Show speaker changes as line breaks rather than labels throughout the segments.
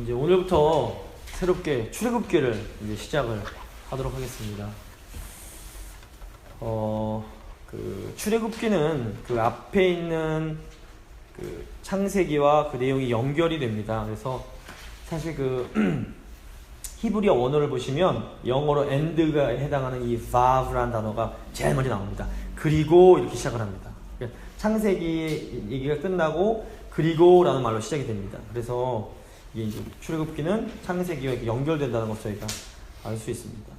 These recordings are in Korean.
이제 오늘부터 새롭게 출애굽기를 이제 시작을 하도록 하겠습니다. 그 출애굽기는 그 앞에 있는 그 창세기와 그 내용이 연결이 됩니다. 그래서 사실 그 히브리어 원어를 보시면 영어로 end가 해당하는 이 vav라는 단어가 제일 먼저 나옵니다. 그리고 이렇게 시작을 합니다. 창세기 얘기가 끝나고 그리고라는 말로 시작이 됩니다. 그래서 이게 출애굽기는 창세기와 이렇게 연결된다는 것을 저희가 알 수 있습니다.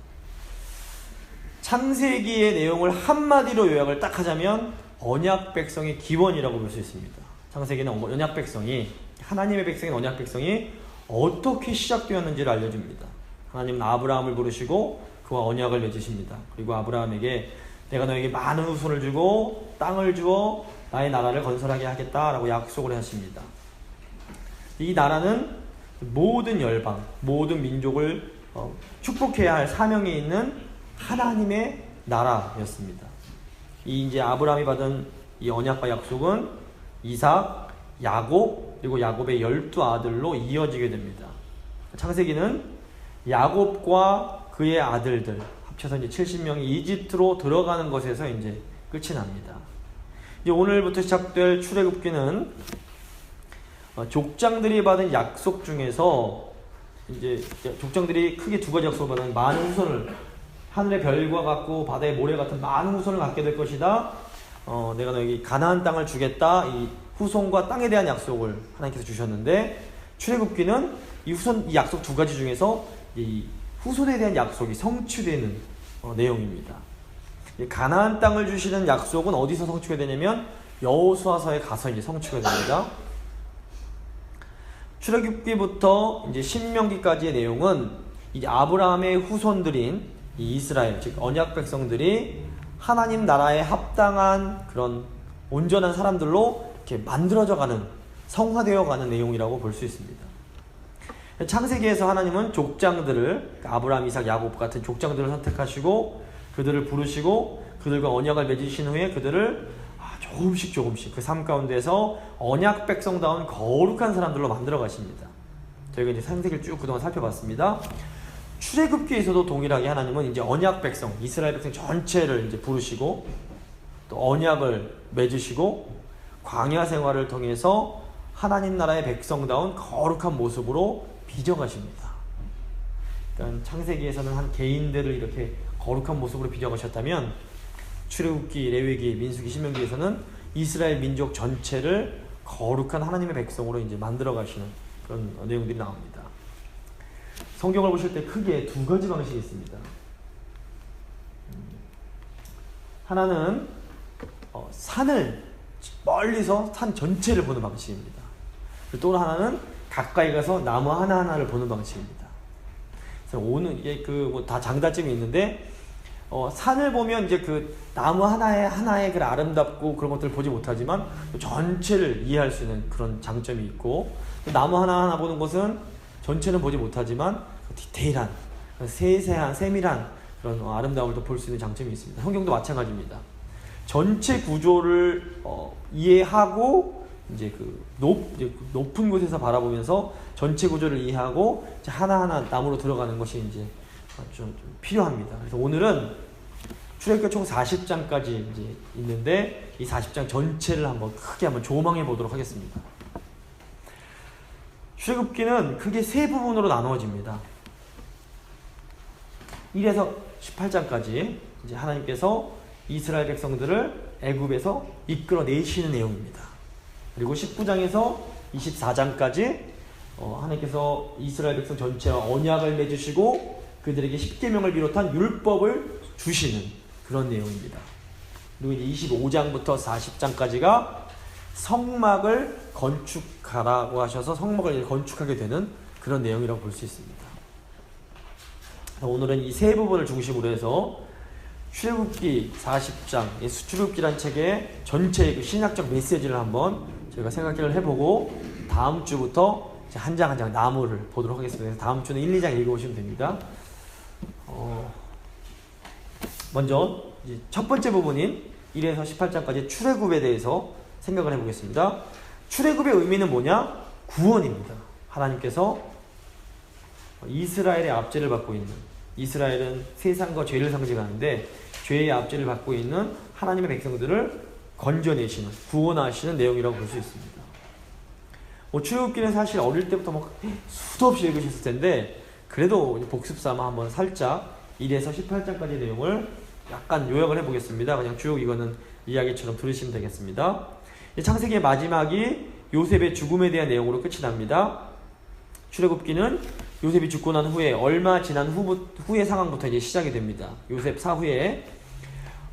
창세기의 내용을 한마디로 요약을 딱 하자면 언약 백성의 기원이라고 볼 수 있습니다. 창세기는 언약 백성이, 하나님의 백성인 언약 백성이 어떻게 시작되었는지를 알려줍니다. 하나님은 아브라함을 부르시고 그와 언약을 맺으십니다. 그리고 아브라함에게 내가 너에게 많은 후손을 주고 땅을 주어 나의 나라를 건설하게 하겠다라고 약속을 하십니다. 이 나라는 모든 열방, 모든 민족을 축복해야 할 사명이 있는 하나님의 나라였습니다. 이제 아브라함이 받은 이 언약과 약속은 이삭, 야곱, 그리고 야곱의 12아들로 이어지게 됩니다. 창세기는 야곱과 그의 아들들 합쳐서 이제 70명이 이집트로 들어가는 것에서 이제 끝이 납니다. 이제 오늘부터 시작될 출애굽기는 족장들이 받은 약속 중에서 이제 족장들이 크게 두 가지 약속을 받은 많은 후손을, 하늘의 별과 같고 바다의 모래 같은 많은 후손을 갖게 될 것이다. 내가 너에게 가나안 땅을 주겠다. 이 후손과 땅에 대한 약속을 하나님께서 주셨는데, 출애굽기는 이 약속 두 가지 중에서 이 후손에 대한 약속이 성취되는 내용입니다. 가나안 땅을 주시는 약속은 어디서 성취가 되냐면 여호수아서에 가서 이제 성취가 됩니다. 출애굽기부터 이제 신명기까지의 내용은 이제 아브라함의 후손들인 이 이스라엘, 즉 언약 백성들이 하나님 나라에 합당한 그런 온전한 사람들로 이렇게 만들어져가는, 성화되어가는 내용이라고 볼 수 있습니다. 창세기에서 하나님은 족장들을, 아브라함, 이삭, 야곱 같은 족장들을 선택하시고 그들을 부르시고 그들과 언약을 맺으신 후에 그들을 조금씩 그 삶 가운데서 언약 백성다운 거룩한 사람들로 만들어 가십니다. 저희가 이제 창세기를 쭉 그동안 살펴봤습니다. 출애굽기에서도 동일하게 하나님은 이제 언약 백성, 이스라엘 백성 전체를 이제 부르시고 또 언약을 맺으시고 광야 생활을 통해서 하나님 나라의 백성다운 거룩한 모습으로 빚어가십니다. 그러니까 창세기에서는 한 개인들을 이렇게 거룩한 모습으로 빚어가셨다면 출애굽기, 레위기, 민수기, 신명기에서는 이스라엘 민족 전체를 거룩한 하나님의 백성으로 이제 만들어 가시는 그런 내용들이 나옵니다. 성경을 보실 때 크게 두 가지 방식이 있습니다. 하나는 산을 멀리서 산 전체를 보는 방식입니다. 또 하나는 가까이 가서 나무 하나하나를 보는 방식입니다. 그래서 오늘 이게 다 장단점이 있는데, 산을 보면 이제 그 나무 하나의 그 아름답고 그런 것들을 보지 못하지만 전체를 이해할 수 있는 그런 장점이 있고, 나무 하나하나 보는 것은 전체는 보지 못하지만 디테일한, 세세한, 세밀한 그런 아름다움을 또 볼 수 있는 장점이 있습니다. 성경도 마찬가지입니다. 전체 구조를 이해하고 이제 높은 곳에서 바라보면서 전체 구조를 이해하고 이제 하나하나 나무로 들어가는 것이 이제 좀 필요합니다. 그래서 오늘은 출애굽기 총 40장까지 이제 있는데 이 40장 전체를 크게 한번 조망해 보도록 하겠습니다. 출애굽기는 크게 세 부분으로 나누어집니다. 1에서 18장까지 이제 하나님께서 이스라엘 백성들을 애굽에서 이끌어내시는 내용입니다. 그리고 19장에서 24장까지 하나님께서 이스라엘 백성 전체와 언약을 맺으시고 그들에게 십계명을 비롯한 율법을 주시는 그런 내용입니다. 그리고 이제 25장부터 40장까지가 성막을 건축하라고 하셔서 성막을 건축하게 되는 그런 내용이라고 볼 수 있습니다. 오늘은 이 세 부분을 중심으로 해서 출애굽기 40장, 출애굽기란 책의 전체의 그 신학적 메시지를 한번 저희가 생각을 해보고 다음 주부터 한 장 한 장 나무를 보도록 하겠습니다. 그래서 다음 주는 1, 2장 읽어보시면 됩니다. 먼저 이제 첫 번째 부분인 1에서 18장까지 출애굽에 대해서 생각을 해보겠습니다. 출애굽의 의미는 뭐냐? 구원입니다. 하나님께서 이스라엘의 압제를 받고 있는, 이스라엘은 세상과 죄를 상징하는데 죄의 압제를 받고 있는 하나님의 백성들을 건져내시는, 구원하시는 내용이라고 볼 수 있습니다. 출애굽기는 사실 어릴 때부터 수도 없이 읽으셨을 텐데 그래도 복습 삼아 한번 살짝 1에서 18장까지 내용을 약간 요약을 해보겠습니다. 그냥 쭉 이거는 이야기처럼 들으시면 되겠습니다. 창세기의 마지막이 요셉의 죽음에 대한 내용으로 끝이 납니다. 출애굽기는 요셉이 죽고 난 후에 얼마 지난 후의 상황부터 이제 시작이 됩니다. 요셉 사후에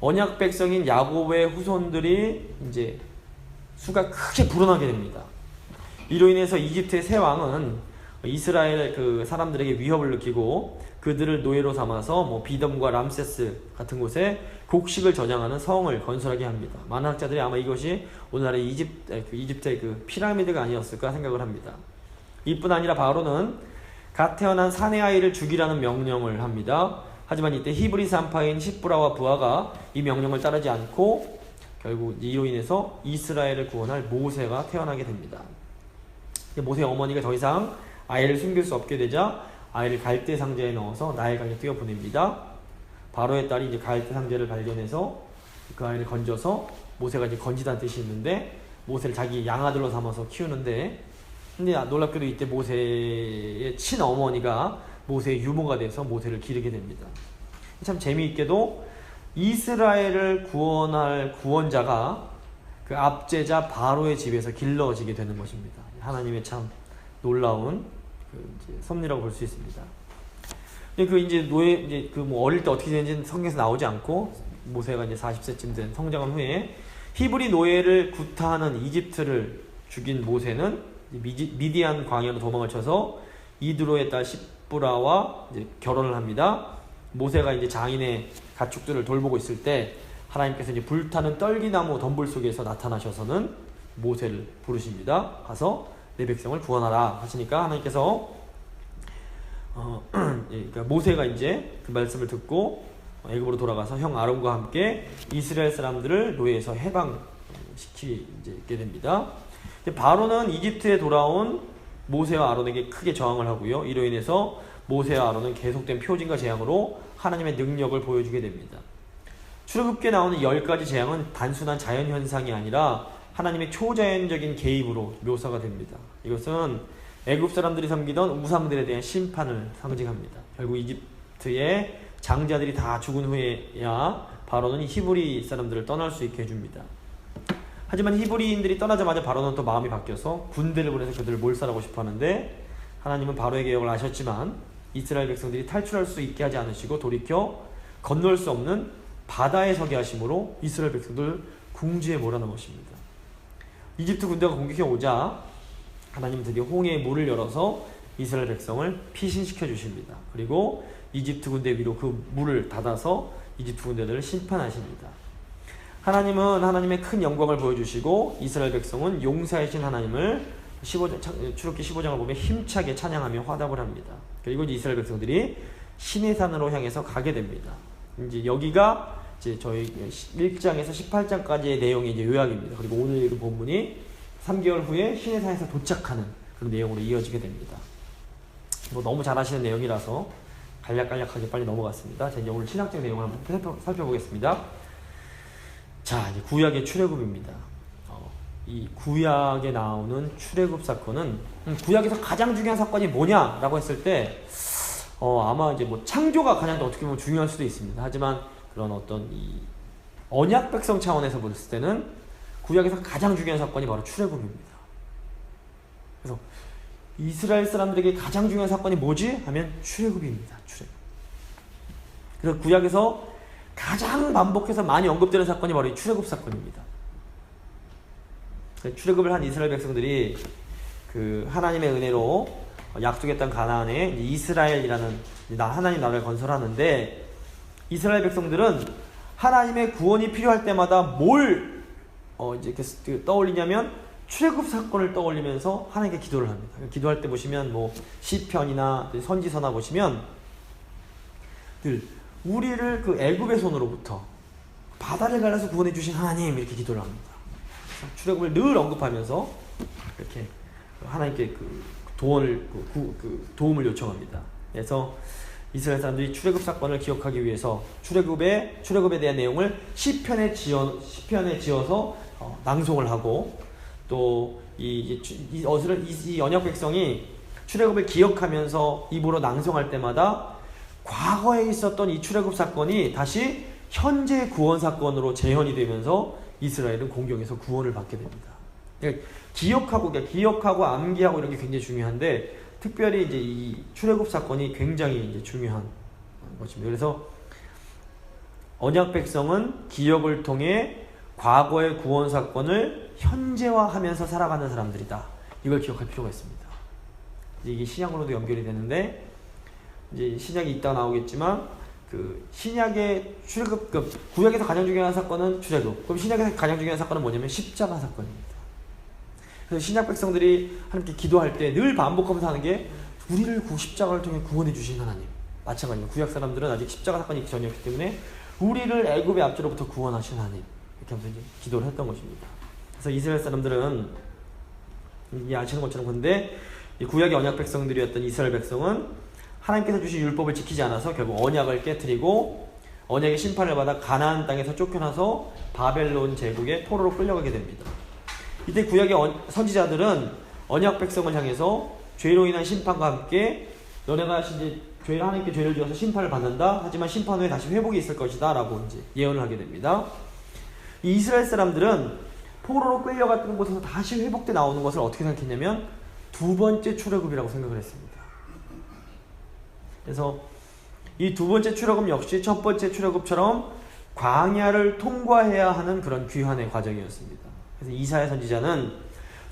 언약 백성인 야곱의 후손들이 이제 수가 크게 불어나게 됩니다. 이로 인해서 이집트의 새 왕은 이스라엘 그 사람들에게 위협을 느끼고 그들을 노예로 삼아서 비덤과 람세스 같은 곳에 곡식을 저장하는 성을 건설하게 합니다. 많은 학자들이 아마 이것이 오늘날의 이집트의 그 피라미드가 아니었을까 생각을 합니다. 이뿐 아니라 바로는 갓 태어난 사내 아이를 죽이라는 명령을 합니다. 하지만 이때 히브리 산파인 십브라와 부하가 이 명령을 따르지 않고 결국 이로 인해서 이스라엘을 구원할 모세가 태어나게 됩니다. 모세의 어머니가 더 이상 아이를 숨길 수 없게 되자 아이를 갈대 상자에 넣어서 나일강에 뛰어보냅니다. 바로의 딸이 이제 갈대 상자를 발견해서 그 아이를 건져서, 모세가 이제 건지다는 뜻이 있는데 모세를 자기 양아들로 삼아서 키우는데, 근데 놀랍게도 이때 모세의 친어머니가 모세의 유모가 돼서 모세를 기르게 됩니다. 참 재미있게도 이스라엘을 구원할 구원자가 그 압제자 바로의 집에서 길러지게 되는 것입니다. 하나님의 참 놀라운 섭리라고 볼 수 있습니다. 이제 어릴 때 어떻게 되는지는 성경에서 나오지 않고, 모세가 이제 40세쯤 된 성장한 후에 히브리 노예를 구타하는 이집트를 죽인 모세는 미디안 광야로 도망을 쳐서 이드로의 딸 십브라와 이제 결혼을 합니다. 모세가 이제 장인의 가축들을 돌보고 있을 때 하나님께서 이제 불타는 떨기나무 덤불 속에서 나타나셔서는 모세를 부르십니다. 가서 내 백성을 구원하라 하시니까 하나님께서 그러니까 모세가 이제 그 말씀을 듣고 애굽으로 돌아가서 형 아론과 함께 이스라엘 사람들을 노예에서 해방시키게 됩니다. 바로는 이집트에 돌아온 모세와 아론에게 크게 저항을 하고요. 이로 인해서 모세와 아론은 계속된 표징과 재앙으로 하나님의 능력을 보여주게 됩니다. 출애굽기에 나오는 10가지 재앙은 단순한 자연현상이 아니라 하나님의 초자연적인 개입으로 묘사가 됩니다. 이것은 애굽 사람들이 섬기던 우상들에 대한 심판을 상징합니다. 결국 이집트의 장자들이 다 죽은 후에야 바로는 히브리 사람들을 떠날 수 있게 해줍니다. 하지만 히브리인들이 떠나자마자 바로는 또 마음이 바뀌어서 군대를 보내서 그들을 몰살하고 싶어 하는데, 하나님은 바로의 계획을 아셨지만 이스라엘 백성들이 탈출할 수 있게 하지 않으시고 돌이켜 건널 수 없는 바다에 서게 하심으로 이스라엘 백성들을 궁지에 몰아넣으십니다. 이집트 군대가 공격해 오자 하나님은 드디어 홍해의 물을 열어서 이스라엘 백성을 피신시켜 주십니다. 그리고 이집트 군대 위로 그 물을 닫아서 이집트 군대들을 심판하십니다. 하나님은 하나님의 큰 영광을 보여주시고 이스라엘 백성은 용사이신 하나님을 출애굽기 15장을 보면 힘차게 찬양하며 화답을 합니다. 그리고 이스라엘 백성들이 시내산으로 향해서 가게 됩니다. 이제 여기가 이제 저희 1장에서 18장까지의 내용의 이제 요약입니다. 그리고 오늘 읽은 본문이 3개월 후에 시내산에서 도착하는 그런 내용으로 이어지게 됩니다. 너무 잘 아시는 내용이라서 간략간략하게 빨리 넘어갔습니다. 자, 이제 오늘 7장의 내용을 한번 살펴보겠습니다. 자, 이제 구약의 출애굽입니다. 이 구약에 나오는 출애굽 사건은 구약에서 가장 중요한 사건이 뭐냐라고 했을 때 아마 이제 창조가 가장 어떻게 보면 중요할 수도 있습니다. 하지만 그런 어떤 이 언약 백성 차원에서 봤을 때는 구약에서 가장 중요한 사건이 바로 출애굽입니다. 그래서 이스라엘 사람들에게 가장 중요한 사건이 뭐지? 하면 출애굽입니다. 출애굽. 그래서 구약에서 가장 반복해서 많이 언급되는 사건이 바로 이 출애굽 사건입니다. 출애굽을 한 이스라엘 백성들이 그 하나님의 은혜로 약속의 땅 가나안에 이스라엘이라는 하나님 나라를 건설하는데, 이스라엘 백성들은 하나님의 구원이 필요할 때마다 뭘 이제 떠올리냐면 출애굽 사건을 떠올리면서 하나님께 기도를 합니다. 기도할 때 보시면 시편이나 선지서나 보시면 늘 우리를 그 애굽의 손으로부터 바다를 갈라서 구원해 주신 하나님, 이렇게 기도를 합니다. 출애굽을 늘 언급하면서 이렇게 하나님께 도움을 요청합니다. 그래서 이스라엘 사람들이 출애굽 사건을 기억하기 위해서 출애굽에 대한 내용을 시편에 지어서 낭송을 하고, 또 이 언약 백성이 출애굽을 기억하면서 입으로 낭송할 때마다 과거에 있었던 이 출애굽 사건이 다시 현재 구원 사건으로 재현이 되면서 이스라엘은 공경에서 구원을 받게 됩니다. 그러니까 기억하고 암기하고 이런 게 굉장히 중요한데, 특별히 이제 이 출애굽 사건이 굉장히 이제 중요한 것입니다. 그래서 언약 백성은 기억을 통해 과거의 구원 사건을 현재화하면서 살아가는 사람들이다. 이걸 기억할 필요가 있습니다. 이게 신약으로도 연결이 되는데, 이제 신약이 이따가 나오겠지만, 그 신약의 구약에서 가장 중요한 사건은 출애굽. 그럼 신약에서 가장 중요한 사건은 뭐냐면 십자가 사건입니다. 그래서 신약 백성들이 하나님께 기도할 때 늘 반복하면서 하는 게, 우리를 십자가를 통해 구원해 주신 하나님. 마찬가지입니다. 구약 사람들은 아직 십자가 사건이 있기 전이었기 때문에 우리를 애굽의 압제로부터 구원하신 하나님, 이렇게 하면서 이제 기도를 했던 것입니다. 그래서 이스라엘 사람들은 아시는 것처럼, 근데 구약의 언약 백성들이었던 이스라엘 백성은 하나님께서 주신 율법을 지키지 않아서 결국 언약을 깨트리고 언약의 심판을 받아 가나안 땅에서 쫓겨나서 바벨론 제국의 포로로 끌려가게 됩니다. 이때 구약의 선지자들은 언약 백성을 향해서 죄로 인한 심판과 함께 너네가 이제 하나님께 죄를 지어서 심판을 받는다. 하지만 심판 후에 다시 회복이 있을 것이다. 라고 이제 예언을 하게 됩니다. 이 이스라엘 사람들은 포로로 끌려갔던 곳에서 다시 회복돼 나오는 것을 어떻게 생각했냐면 두 번째 출애굽이라고 생각을 했습니다. 그래서 이 두 번째 출애굽 역시 첫 번째 출애굽처럼 광야를 통과해야 하는 그런 귀환의 과정이었습니다. 그래서 이사야 선지자는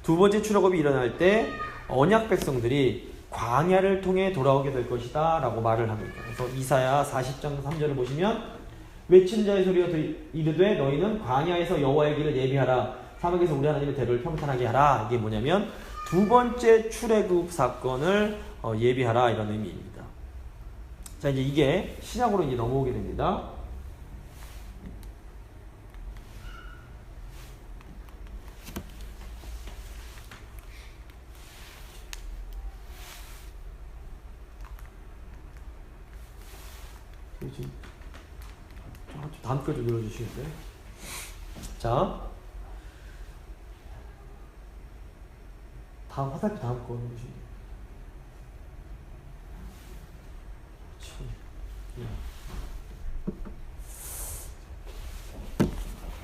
두 번째 출애굽이 일어날 때 언약 백성들이 광야를 통해 돌아오게 될 것이다 라고 말을 합니다. 그래서 이사야 40장 3절을 보시면, 외치는 자의 소리가 이르되 너희는 광야에서 여호와의 길을 예비하라, 사막에서 우리 하나님의 대로를 평탄하게 하라. 이게 뭐냐면 두 번째 출애굽 사건을 예비하라, 이런 의미입니다. 자, 이제 이게 신약으로 이제 넘어오게 됩니다. 다음 거 좀 눌러주시겠어요? 자, 화살표 다음 거 누르시면 돼요.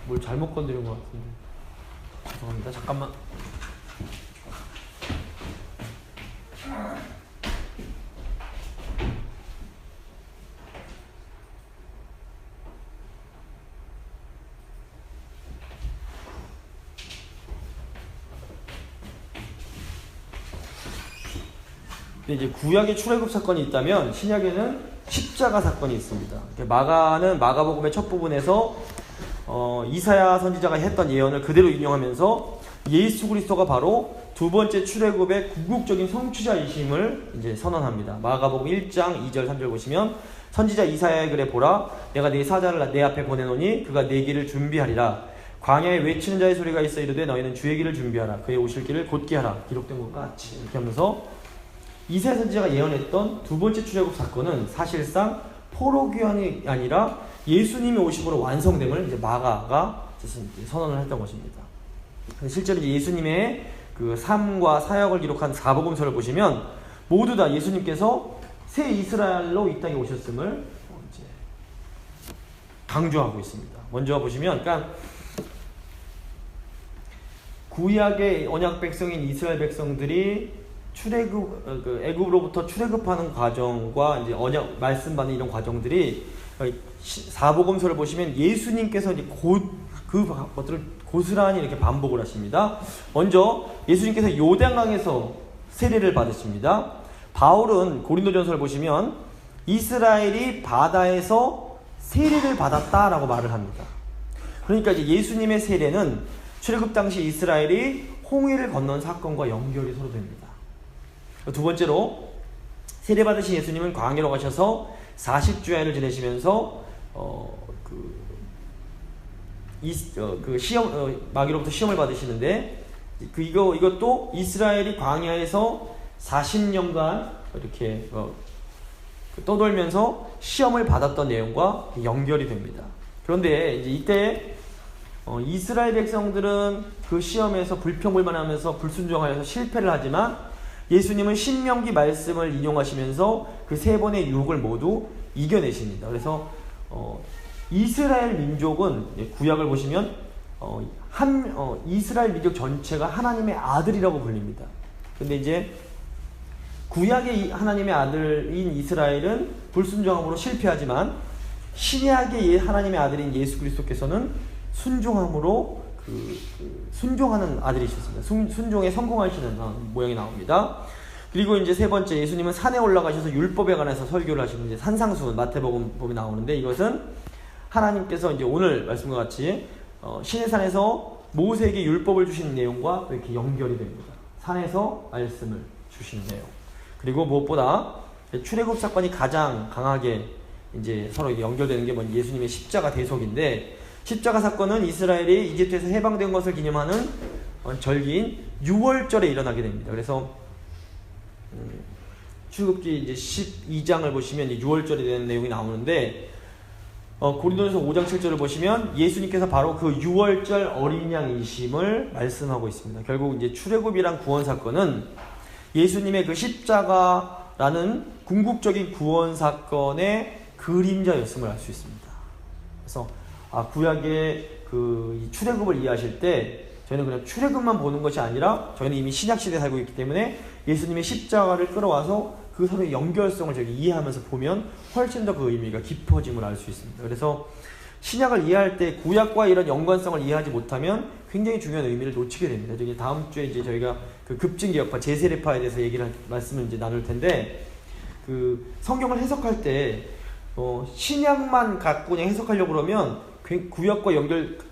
뭘 잘못 건드린 것 같은데 죄송합니다. 잠깐만. 근데 이제 구약의 출애굽 사건이 있다면 신약에는 십자가 사건이 있습니다. 마가는 마가복음의 첫 부분에서 이사야 선지자가 했던 예언을 그대로 인용하면서 예수 그리스도가 바로 두 번째 출애굽의 궁극적인 성취자이심을 이제 선언합니다. 마가복음 1장 2절 3절 보시면, 선지자 이사야의 글에 보라, 내가 네 사자를 내 앞에 보내노니 그가 네 길을 준비하리라. 광야에 외치는 자의 소리가 있어 이르되 너희는 주의 길을 준비하라. 그의 오실 길을 곧게 하라. 기록된 것과 같이. 이렇게 하면서 이사야 선지자가 예언했던 두 번째 출애굽 사건은 사실상 포로 귀환이 아니라 예수님이 오심으로 완성됨을 이제 마가가 선언을 했던 것입니다. 실제로 이제 예수님의 그 삶과 사역을 기록한 사복음서를 보시면 모두 다 예수님께서 새 이스라엘로 이 땅에 오셨음을 이제 강조하고 있습니다. 먼저 보시면, 그러니까 구약의 언약 백성인 이스라엘 백성들이 애굽으로부터 출애굽하는 과정과 이제 언약 말씀 받는 이런 과정들이 사복음서를 보시면 예수님께서 이제 그 것들을 고스란히 이렇게 반복을 하십니다. 먼저 예수님께서 요단강에서 세례를 받으십니다. 바울은 고린도전서를 보시면 이스라엘이 바다에서 세례를 받았다라고 말을 합니다. 그러니까 이제 예수님의 세례는 출애굽 당시 이스라엘이 홍해를 건넌 사건과 연결이 서로 됩니다. 두 번째로 세례받으신 예수님은 광야로 가셔서 40주야를 지내시면서 마귀로부터 시험을 받으시는데, 이것도 이스라엘이 광야에서 40년간 이렇게 떠돌면서 시험을 받았던 내용과 연결이 됩니다. 그런데 이제 이때 이스라엘 백성들은 그 시험에서 불평불만하면서 불순종하여서 실패를 하지만 예수님은 신명기 말씀을 인용하시면서 그 세 번의 유혹을 모두 이겨내십니다. 그래서 이스라엘 민족은 구약을 보시면 이스라엘 민족 전체가 하나님의 아들이라고 불립니다. 근데 이제 구약의 하나님의 아들인 이스라엘은 불순종함으로 실패하지만 신약의 하나님의 아들인 예수 그리스도께서는 순종함으로 순종하는 아들이셨습니다. 순종에 성공하시는 모양이 나옵니다. 그리고 이제 세 번째, 예수님은 산에 올라가셔서 율법에 관해서 설교를 하시는 이제 산상수훈 마태복음에 나오는데, 이것은 하나님께서 이제 오늘 말씀과 같이 신의 산에서 모세에게 율법을 주시는 내용과 이렇게 연결이 됩니다. 산에서 말씀을 주시는 내용. 그리고 무엇보다 출애굽 사건이 가장 강하게 이제 서로 연결되는 게 예수님의 십자가 대속인데, 십자가 사건은 이스라엘이 이집트에서 해방된 것을 기념하는 절기인 유월절에 일어나게 됩니다. 그래서 출애굽기 이제 12장을 보시면 유월절에 대한 내용이 나오는데, 고린도전서 5장 7절을 보시면 예수님께서 바로 그 유월절 어린 양이심을 말씀하고 있습니다. 결국 이제 출애굽이란 구원 사건은 예수님의 그 십자가라는 궁극적인 구원 사건의 그림자였음을 알 수 있습니다. 그래서 구약의 이 출애굽을 이해하실 때 저희는 그냥 출애굽만 보는 것이 아니라 저희는 이미 신약 시대에 살고 있기 때문에 예수님의 십자가를 끌어와서 그 서로의 연결성을 저희 이해하면서 보면 훨씬 더 그 의미가 깊어짐을 알 수 있습니다. 그래서 신약을 이해할 때 구약과 이런 연관성을 이해하지 못하면 굉장히 중요한 의미를 놓치게 됩니다. 저기 다음 주에 이제 저희가 그 급진개혁파 제세례파에 대해서 말씀을 이제 나눌 텐데, 그 성경을 해석할 때 신약만 갖고 그냥 해석하려고 그러면 구약과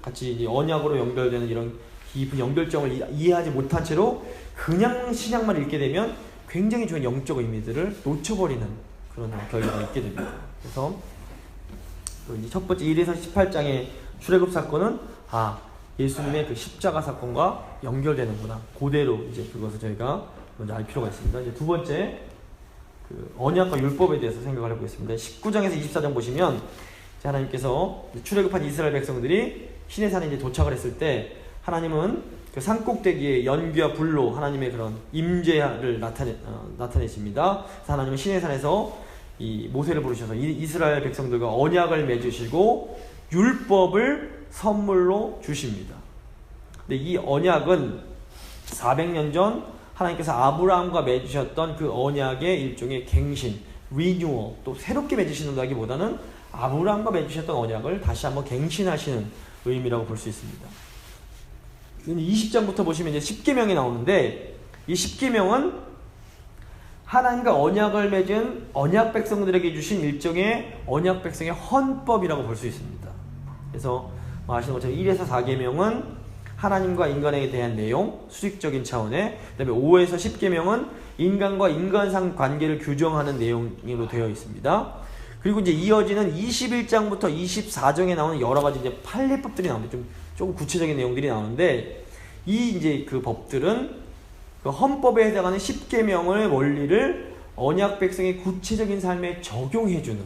같이 이제 언약으로 연결되는 이런 깊은 연결점을 이해하지 못한 채로 그냥 신약만 읽게 되면 굉장히 좋은 영적 의미들을 놓쳐버리는 그런 결과가 있게 됩니다. 그래서 이제 첫 번째 1에서 18장의 출애굽 사건은 예수님의 그 십자가 사건과 연결되는구나. 그대로 이제 그것을 저희가 먼저 알 필요가 있습니다. 이제 두 번째, 그 언약과 율법에 대해서 생각을 해보겠습니다. 19장에서 24장 보시면 하나님께서 출애굽한 이스라엘 백성들이 시내 산에 이제 도착을 했을 때 하나님은 그 산꼭대기에 연기와 불로 하나님의 그런 임재를 나타내십니다. 그래서 하나님은 시내 산에서 이 모세를 부르셔서 이스라엘 백성들과 언약을 맺으시고 율법을 선물로 주십니다. 근데 이 언약은 400년 전 하나님께서 아브라함과 맺으셨던 그 언약의 일종의 갱신, 리뉴얼, 또 새롭게 맺으신다기보다는 아브라함과 맺으셨던 언약을 다시 한번 갱신하시는 의미라고 볼 수 있습니다. 20장부터 보시면 이제 십계명이 나오는데, 이 십계명은 하나님과 언약을 맺은 언약 백성들에게 주신 일종의 언약 백성의 헌법이라고 볼 수 있습니다. 그래서 아시는 것처럼 1에서 4계명은 하나님과 인간에 대한 내용, 수직적인 차원의, 그 다음에 5에서 10계명은 인간과 인간상 관계를 규정하는 내용으로 되어 있습니다. 그리고 이제 이어지는 21장부터 24장에 나오는 여러 가지 이제 판례법들이 나오는데 조금 구체적인 내용들이 나오는데, 이제 그 법들은 그 헌법에 해당하는 10계명의 원리를 언약 백성의 구체적인 삶에 적용해주는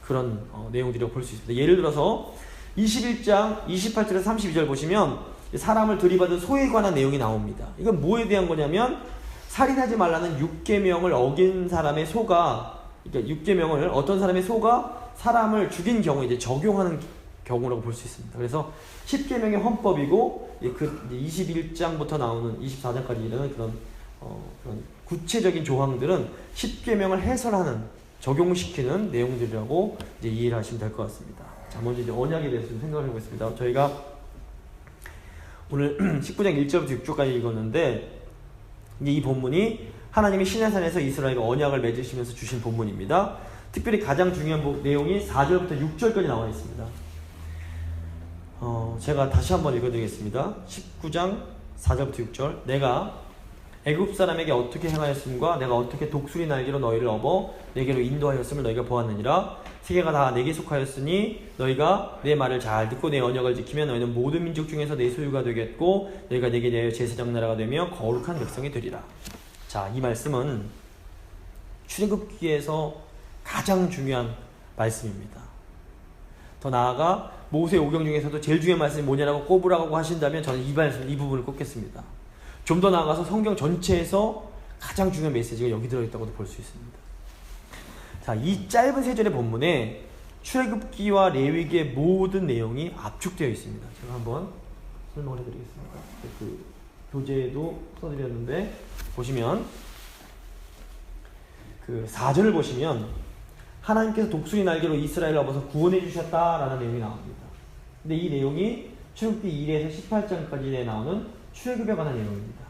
그런 내용들이라고 볼 수 있습니다. 예를 들어서 21장 28절에서 32절 보시면 사람을 들이받은 소에 관한 내용이 나옵니다. 이건 뭐에 대한 거냐면, 살인하지 말라는 6계명을 어긴 사람의 소가, 그러니까 6계명을 어떤 사람의 소가 사람을 죽인 경우에 이제 적용하는 경우라고 볼 수 있습니다. 그래서 10계명의 헌법이고, 그 21장부터 나오는 24장까지 이르는 그런 구체적인 조항들은 10계명을 해설하는, 적용시키는 내용들이라고 이제 이해를 하시면 될 것 같습니다. 자, 먼저 이제 언약에 대해서 좀 생각을 해보겠습니다. 저희가 오늘 19장 1절부터 6절까지 읽었는데, 이제 이 본문이 하나님이 시내산에서 이스라엘과 언약을 맺으시면서 주신 본문입니다. 특별히 가장 중요한 내용이 4절부터 6절까지 나와 있습니다. 제가 다시 한번 읽어드리겠습니다. 19장 4절부터 6절. 내가 애굽 사람에게 어떻게 행하였음과 내가 어떻게 독수리 날개로 너희를 업어 내게로 인도하였음을 너희가 보았느니라. 세계가 다 내게 속하였으니 너희가 내 말을 잘 듣고 내 언약을 지키면 너희는 모든 민족 중에서 내 소유가 되겠고 너희가 내게 대하여 제사장 나라가 되며 거룩한 백성이 되리라. 자, 이 말씀은 출애굽기에서 가장 중요한 말씀입니다. 더 나아가 모세 오경 중에서도 제일 중요한 말씀이 뭐냐라고 꼽으라고 하신다면 저는 이 부분을 꼽겠습니다. 좀 더 나아가서 성경 전체에서 가장 중요한 메시지가 여기 들어있다고도 볼 수 있습니다. 자, 이 짧은 세 절의 본문에 출애굽기와 레위기의 모든 내용이 압축되어 있습니다. 제가 한번 설명을 해드리겠습니다. 그 교재에도 써드렸는데 보시면 그 4절을 보시면 하나님께서 독수리 날개로 이스라엘을 업어서 구원해 주셨다라는 내용이 나옵니다. 근데 이 내용이 출애굽기 1에서 18장까지 나오는 출애굽에 관한 내용입니다.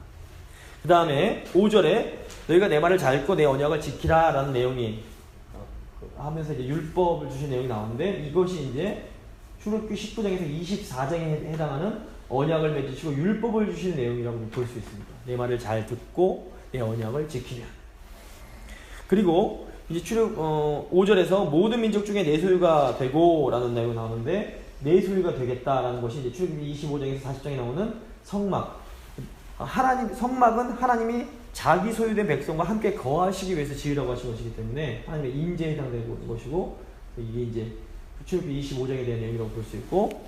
그 다음에 5절에 너희가 내 말을 잘 읽고 내 언약을 지키라 라는 내용이 하면서 이제 율법을 주신 내용이 나오는데, 이것이 이제 출애굽기 19장에서 24장에 해당하는 언약을 맺으시고 율법을 주신 내용이라고 볼 수 있습니다. 내 말을 잘 듣고 내 언약을 지키면. 그리고 이제 5절에서 모든 민족 중에 내 소유가 되고 라는 내용이 나오는데, 내 소유가 되겠다라는 것이 이제 출애굽기 25장에서 40장에 나오는 성막. 성막은 하나님이 자기 소유된 백성과 함께 거하시기 위해서 지으라고 하신 것이기 때문에 하나님의 임재에 해당되는 것이고, 이게 이제 출애굽기 25장에 대한 내용이라고 볼 수 있고,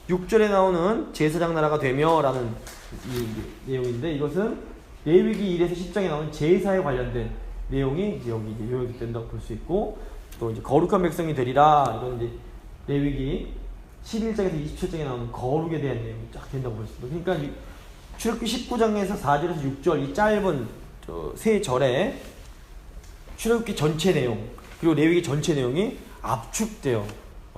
6절에 나오는 제사장 나라가 되며 라는 이 내용인데, 이것은 레위기 1에서 10장에 나오는 제사에 관련된 내용이 이제 여기 요약이 된다고 볼 수 있고, 또 이제 거룩한 백성이 되리라, 이건 이제 레위기 11장에서 27장에 나오는 거룩에 대한 내용이 쫙 된다고 볼 수 있습니다. 그러니까 출애굽기 19장에서 4절에서 6절 이 짧은 세 절에 출애굽기 전체 내용 그리고 레위기 전체 내용이 압축되어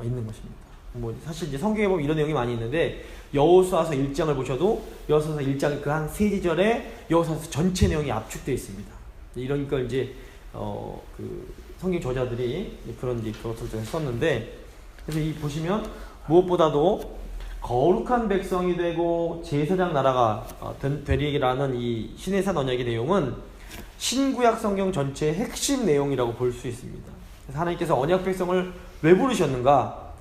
있는 것입니다. 뭐 사실 이제 성경에 보면 이런 내용이 많이 있는데, 여호수아서 1장을 보셔도 여호수아서 1장 그 한 세 지절에 여호수아서 전체 내용이 압축되어 있습니다. 이런 걸 이제 그 성경 저자들이 그런 것을 썼는데, 그래서 이 보시면 무엇보다도 거룩한 백성이 되고 제사장 나라가 되리라는 이 시내산 언약의 내용은 신구약 성경 전체의 핵심 내용이라고 볼 수 있습니다. 그래서 하나님께서 언약 백성을 왜 부르셨는가?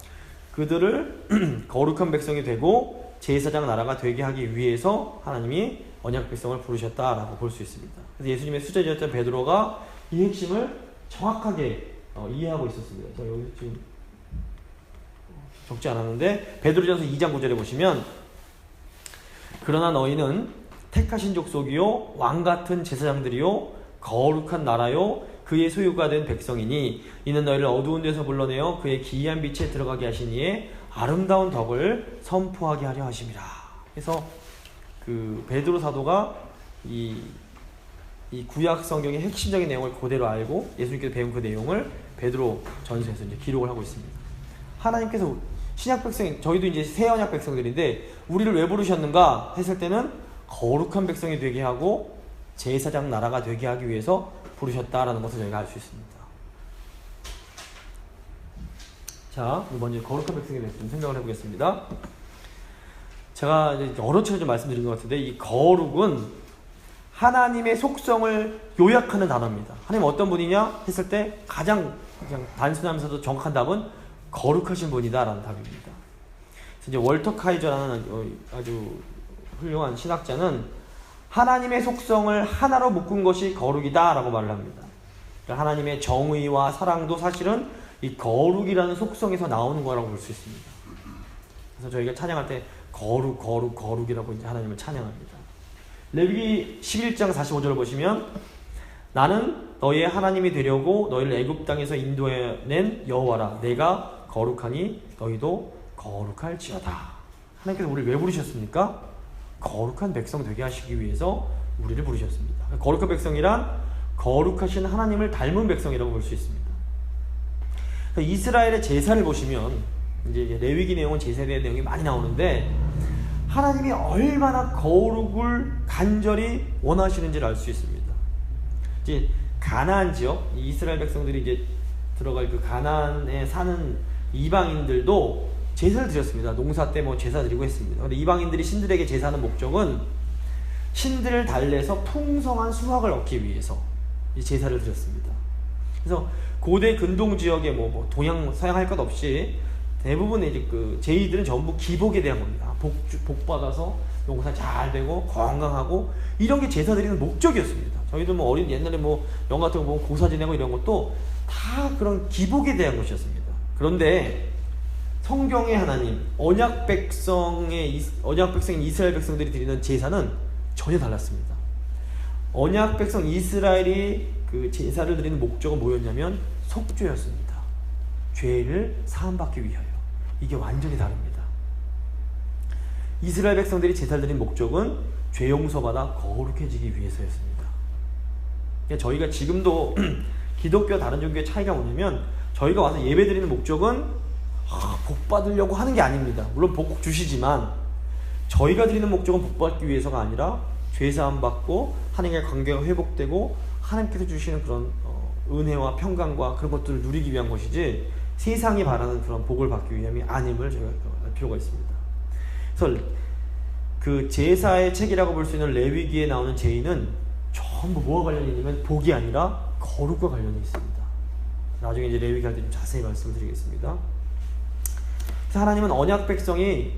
그들을 거룩한 백성이 되고 제사장 나라가 되게 하기 위해서 하나님이 언약 백성을 부르셨다라고 볼 수 있습니다. 그래서 예수님의 수제자였던 베드로가 이 핵심을 정확하게 이해하고 있었습니다. 자, 여기 지금 적지 않았는데, 베드로전서 2장 9절에 보시면 그러나 너희는 택하신 족속이요 왕같은 제사장들이요 거룩한 나라요 그의 소유가 된 백성이니 이는 너희를 어두운 데서 불러내어 그의 기이한 빛에 들어가게 하시니에 아름다운 덕을 선포하게 하려 하심이라. 그래서 그 베드로 사도가 이 구약 성경의 핵심적인 내용을 그대로 알고 예수님께서 배운 그 내용을 베드로 전서에서 이제 기록을 하고 있습니다. 하나님께서 신약 백성, 저희도 이제 새 언약 백성들인데 우리를 왜 부르셨는가 했을 때는 거룩한 백성이 되게 하고 제사장 나라가 되게 하기 위해서 부르셨다라는 것을 저희가 알 수 있습니다. 자, 먼저 거룩한 백성에 대해서 좀 생각을 해보겠습니다. 제가 이제 여러 차례 좀 말씀드린 것 같은데, 이 거룩은 하나님의 속성을 요약하는 단어입니다. 하나님 어떤 분이냐 했을 때 가장 그냥 단순하면서도 정확한 답은 거룩하신 분이다라는 답입니다. 그래서 이제 월터 카이저라는 아주 훌륭한 신학자는 하나님의 속성을 하나로 묶은 것이 거룩이다라고 말을 합니다. 그러니까 하나님의 정의와 사랑도 사실은 이 거룩이라는 속성에서 나오는 거라고 볼 수 있습니다. 그래서 저희가 찬양할 때 거룩이라고 이제 하나님을 찬양합니다. 레위기 11장 45절을 보시면 나는 너희의 하나님이 되려고 너희를 애굽 땅에서 인도해낸 여호와라. 내가 거룩하니 너희도 거룩할지어다. 하나님께서 우리를 왜 부르셨습니까? 거룩한 백성 되게 하시기 위해서 우리를 부르셨습니다. 거룩한 백성이란 거룩하신 하나님을 닮은 백성이라고 볼 수 있습니다. 이스라엘의 제사를 보시면 이제 레위기 내용은 제사에 대한 내용이 많이 나오는데, 하나님이 얼마나 거룩을 간절히 원하시는지를 알 수 있습니다. 이제 가나안 지역, 이스라엘 백성들이 이제 들어갈 그 가나안에 사는 이방인들도 제사를 드렸습니다. 농사 때 뭐 제사 드리고 했습니다. 근데 이방인들이 신들에게 제사하는 목적은 신들을 달래서 풍성한 수확을 얻기 위해서 이 제사를 드렸습니다. 그래서 고대 근동 지역에 뭐 동양 서양 할 것 없이 대부분 이제 그 제의들은 전부 기복에 대한 겁니다. 복 받아서 농사 잘 되고 건강하고 이런 게 제사 드리는 목적이었습니다. 저희도 뭐 옛날에 뭐 영화 같은 거 보면 고사 지내고 이런 것도 다 그런 기복에 대한 것이었습니다. 그런데 성경의 하나님, 언약 백성인 이스라엘 백성들이 드리는 제사는 전혀 달랐습니다. 언약 백성 이스라엘이 그 제사를 드리는 목적은 뭐였냐면 속죄였습니다. 죄를 사함받기 위하여. 이게 완전히 다릅니다. 이스라엘 백성들이 제사를 드린 목적은 죄 용서받아 거룩해지기 위해서였습니다. 그러니까 저희가 지금도 기독교와 다른 종교의 차이가 뭐냐면 저희가 와서 예배 드리는 목적은 복 받으려고 하는 게 아닙니다. 물론 복 주시지만 저희가 드리는 목적은 복 받기 위해서가 아니라 죄사함 받고 하나님과의 관계가 회복되고 하나님께서 주시는 그런 은혜와 평강과 그런 것들을 누리기 위한 것이지 세상이 바라는 그런 복을 받기 위함이 아님을 저희가 알 필요가 있습니다. 그래서 그 제사의 책이라고 볼 수 있는 레위기에 나오는 제의는 전부 뭐와 관련이 있냐면 복이 아니라 거룩과 관련이 있습니다. 나중에 이제 레위기 할 때 좀 자세히 말씀드리겠습니다. 그래서 하나님은 언약 백성이